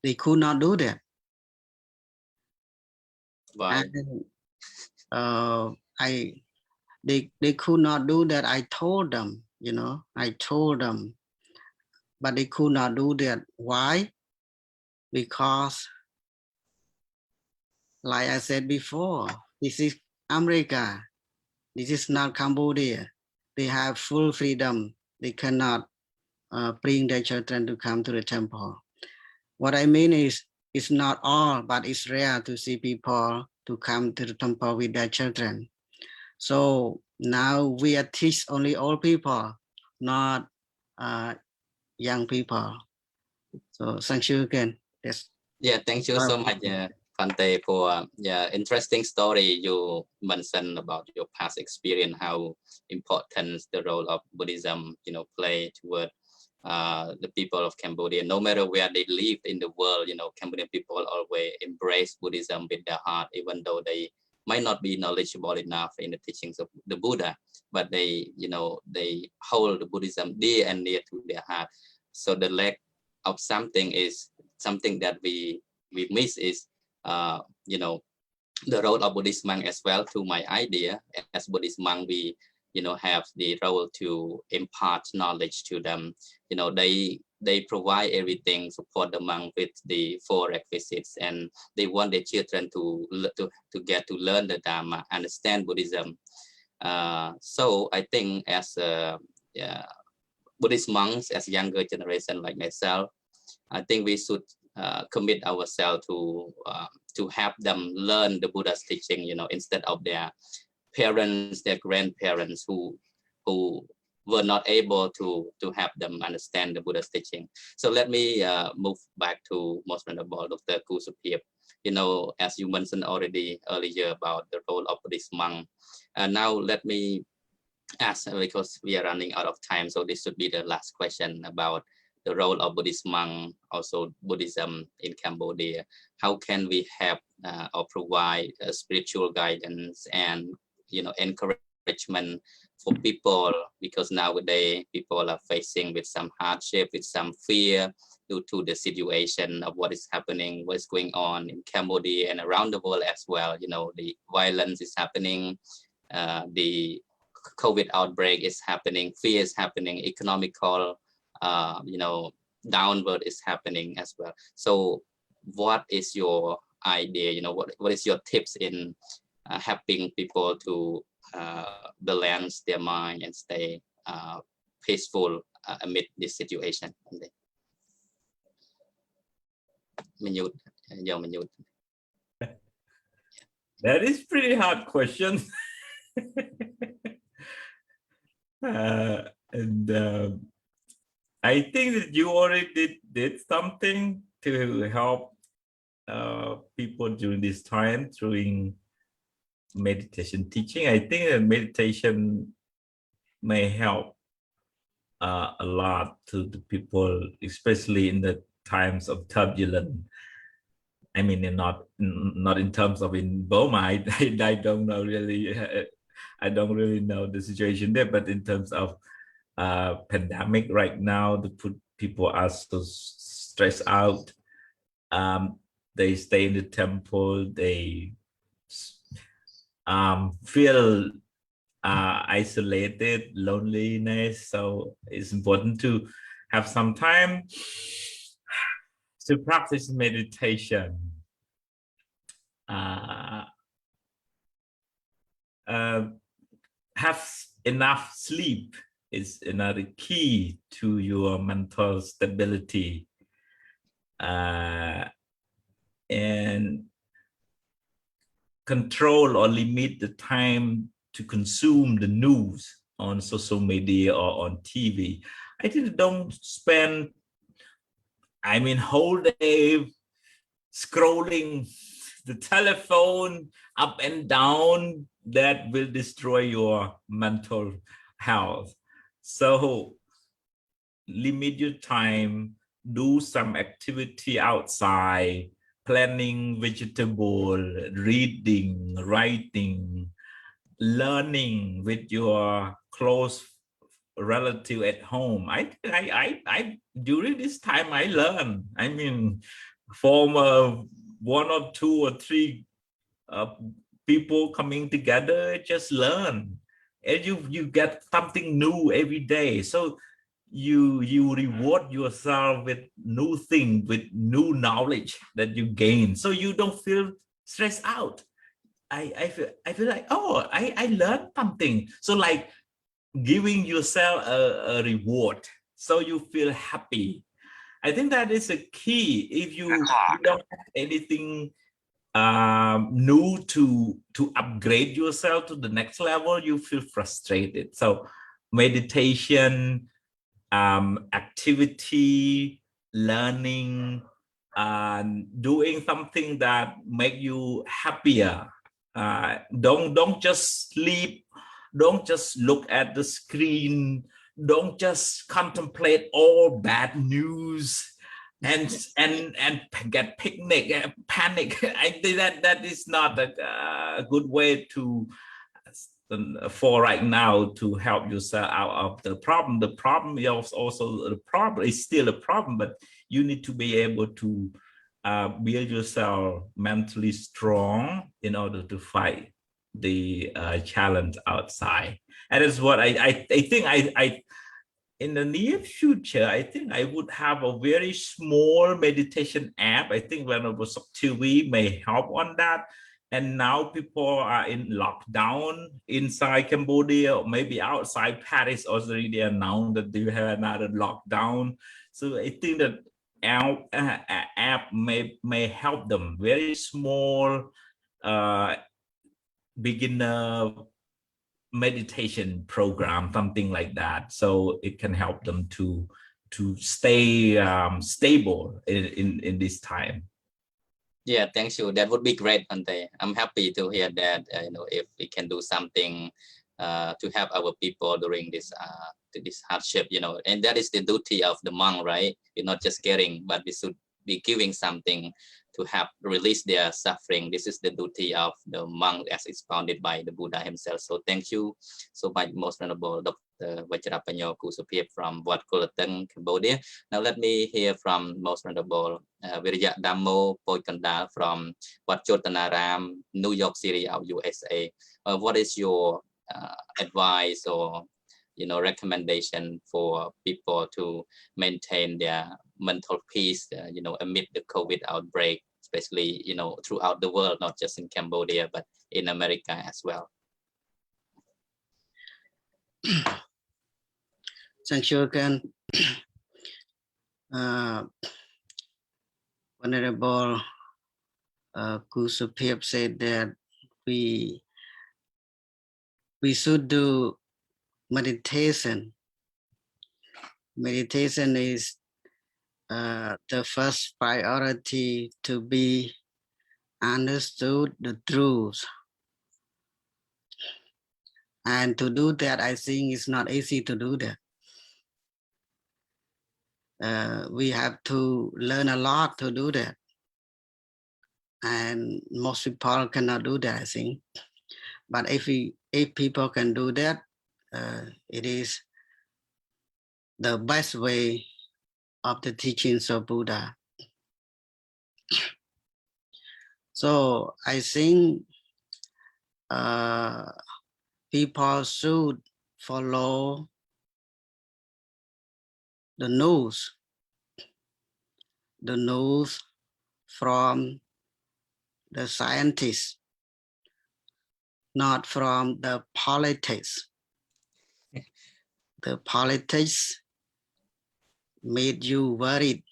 they could not do that. Why? And, they could not do that. I told them, but they could not do that. Why? Because, like I said before, this is America. This is not Cambodia. They have full freedom. They cannot bring their children to come to the temple. What I mean is, it's not all, but it's rare to see people to come to the temple with their children. So now we are teach only old people, not young people. So thank you again. Yes. Yeah, thank you so much, Phante, for interesting story you mentioned about your past experience, how important the role of Buddhism, play toward the people of Cambodia. No matter where they live in the world, Cambodian people always embrace Buddhism with their heart, even though they might not be knowledgeable enough in the teachings of the Buddha, but they hold the Buddhism dear and near to their heart. So the lack of something is something that we miss is, the role of Buddhist monk as well. To my idea, as Buddhist monk, we have the role to impart knowledge to them. They provide everything, support the monk with the 4 requisites, and they want their children to get to learn the Dharma, understand Buddhism. So I think as Buddhist monks, as younger generation like myself, I think we should commit ourselves to help them learn the Buddha's teaching, instead of their parents, their grandparents who were not able to help them understand the Buddha's teaching. So let me move back to Most Venerable Dr. Sopheap. as you mentioned already earlier about the role of Buddhist monk. Now let me ask, because we are running out of time, so this should be the last question about the role of Buddhist monk, also Buddhism in Cambodia. How can we help or provide spiritual guidance and encouragement for people, because nowadays people are facing with some hardship, with some fear due to the situation of what is happening, what is going on in Cambodia and around the world as well. The violence is happening, the COVID outbreak is happening, fear is happening, economical downward is happening as well. So what is your idea, what is your tips in helping people to balance their mind and stay peaceful amid this situation? That is pretty hard question. And I think that you already did something to help people during this time through meditation teaching. I think that meditation may help a lot to the people, especially in the times of turbulence. I mean, not in terms of in Burma. I don't know really. I don't really know the situation there, but in terms of pandemic right now, people are so stressed out. They stay in the temple. They feel isolated, loneliness. So it's important to have some time to practice meditation. Have enough sleep is another key to your mental stability. And control or limit the time to consume the news on social media or on TV. I think don't spend, whole day scrolling the telephone up and down. That will destroy your mental health. So limit your time, do some activity outside, planting vegetable, reading, writing, learning with your close relative at home. I during this time I learn. From one or two or three people coming together, just learn, and you get something new every day. So you reward yourself with new things, with new knowledge that you gain, so you don't feel stressed out. I feel like, oh, I learned something. So like giving yourself a reward so you feel happy. I think that is a key. If you don't have anything new to upgrade yourself to the next level, you feel frustrated. So meditation, activity, learning, doing something that make you happier. Don't just sleep, don't just look at the screen, don't just contemplate all bad news and get panic. I think that is not a good way to for right now to help yourself out of the problem. The problem is also the problem is still a problem, but you need to be able to build yourself mentally strong in order to fight the challenge outside. And that's what I think I in the near future, I think I would have a very small meditation app. I think Venerable Sok Theavy may help on that. And now people are in lockdown inside Cambodia, or maybe outside Paris already announced that they have another lockdown. So I think that our app may help them. Very small beginner meditation program, something like that, so it can help them to stay stable in this time. Yeah, thank you. That would be great, Ante. I'm happy to hear that. If we can do something to help our people during this hardship, and that is the duty of the monk, right? We're not just caring, but we should be giving something to help release their suffering. This is the duty of the monk as expounded by the Buddha himself. So thank you so much, most honorable Dr. Vajrapanyo Kusopip from Wat Kulateng, Cambodia. Now let me hear from most honorable Virya Dhammo Poi Kandaal from Wat Chotanaram, New York City of USA. What is your advice or recommendation for people to maintain their mental peace, amid the COVID outbreak, especially throughout the world, not just in Cambodia but in America as well? Thank you again. Venerable Kusopip said that we should do meditation. Meditation is the first priority to be understood the truth. And to do that, I think it's not easy to do that. We have to learn a lot to do that. And most people cannot do that, I think. But if people can do that, it is the best way of the teachings of Buddha. So I think people should follow the news from the scientists, not from the politics. The politics made you worried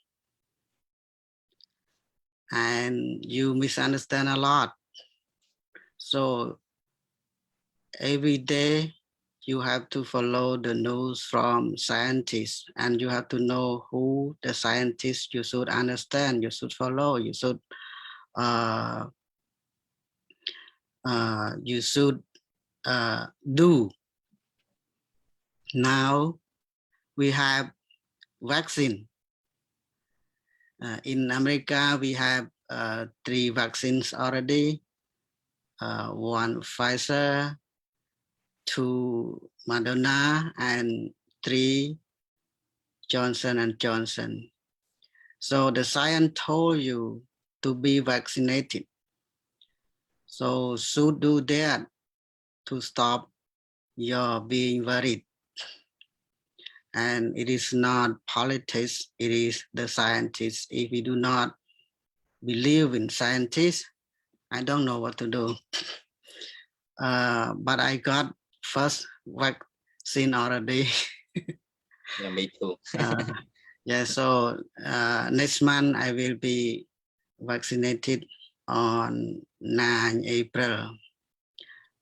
and you misunderstand a lot. So every day you have to follow the news from scientists, and you have to know who the scientists you should understand, you should follow, you should do. Now we have vaccine. In America, we have 3 vaccines already. 1 Pfizer, 2 Moderna, and 3 Johnson & Johnson. So the science told you to be vaccinated. So should do that to stop your being worried. And it is not politics, it is the scientists. If you do not believe in scientists, I don't know what to do. But I got first vaccine already. Yeah, me too. Yeah, so next month I will be vaccinated on 9 April.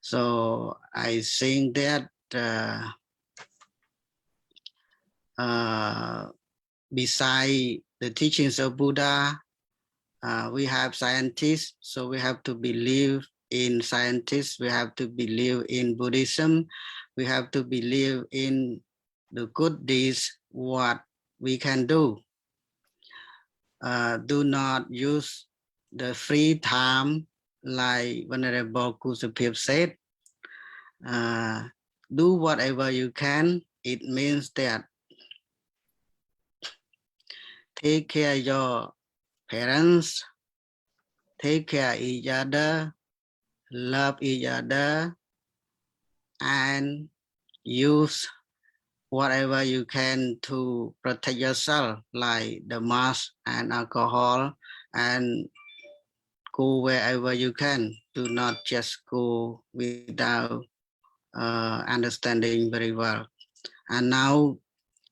So I think that beside the teachings of Buddha, we have scientists, so we have to believe in scientists, we have to believe in Buddhism, we have to believe in the good deeds, what we can do. Do not use the free time like Venerable Kusopip said. Do whatever you can. It means that take care of your parents, take care of each other, love each other, and use whatever you can to protect yourself, like the mask and alcohol, and go wherever you can. Do not just go without understanding very well. And now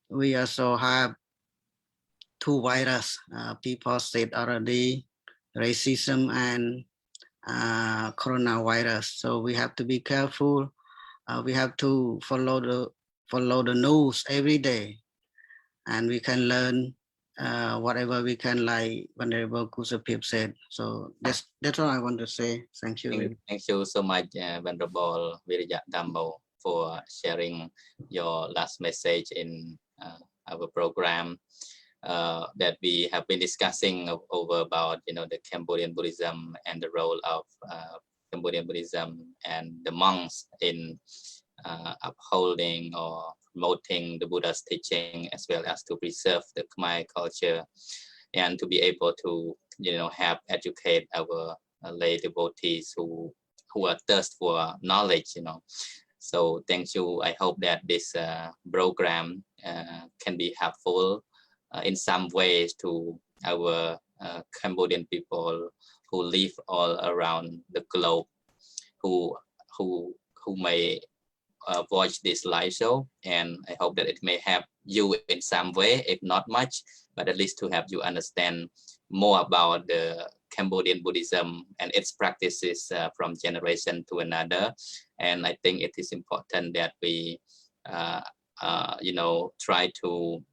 we also have 2 viruses. People said already, racism and coronavirus. So we have to be careful. We have to follow the news every day, and we can learn whatever we can, like Venerable Sopheap said. So that's all I want to say. Thank you. Thank you so much, Venerable Virya Dhammo, for sharing your last message in our program that we have been discussing over about, the Cambodian Buddhism and the role of Cambodian Buddhism and the monks in upholding or promoting the Buddha's teaching, as well as to preserve the Khmer culture and to be able to, help educate our lay devotees who are thirst for knowledge, So thank you. I hope that this program can be helpful in some ways to our Cambodian people who live all around the globe, who may watch this live show, and I hope that it may help you in some way, if not much, but at least to help you understand more about the Cambodian Buddhism and its practices from generation to another. And I think it is important that we, try to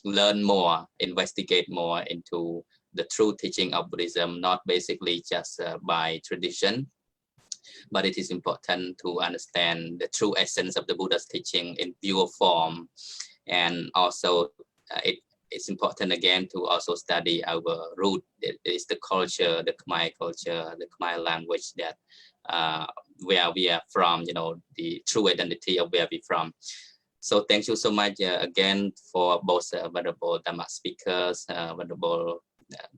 learn more, investigate more into the true teaching of Buddhism, not basically just by tradition, but it is important to understand the true essence of the Buddha's teaching in pure form. And also it's important again to also study our root. It is the culture, the Khmer culture, the Khmer language, that where we are from, the true identity of where we're from. So thank you so much again for both Venerable Dhamma speakers, Venerable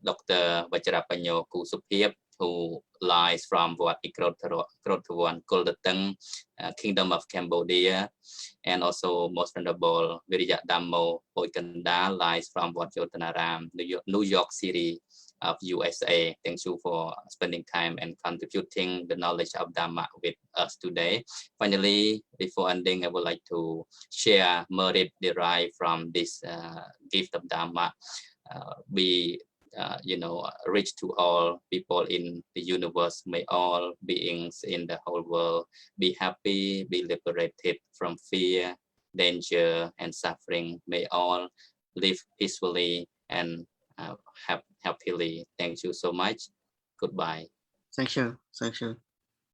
Dr. Vajrapanyo Sopheap, who lies from Wat Nikrothwan Kuldateng, Kingdom of Cambodia, and also Most Venerable Virya Dhammo Kandaal, lies from Wat Yotanaram, New York City of USA. Thank you for spending time and contributing the knowledge of Dhamma with us today. Finally, before ending, I would like to share merit derived from this gift of Dhamma. Reach to all people in the universe. May all beings in the whole world be happy, be liberated from fear, danger, and suffering. May all live peacefully and happily. Thank you so much. Goodbye. Thank you. Thank you.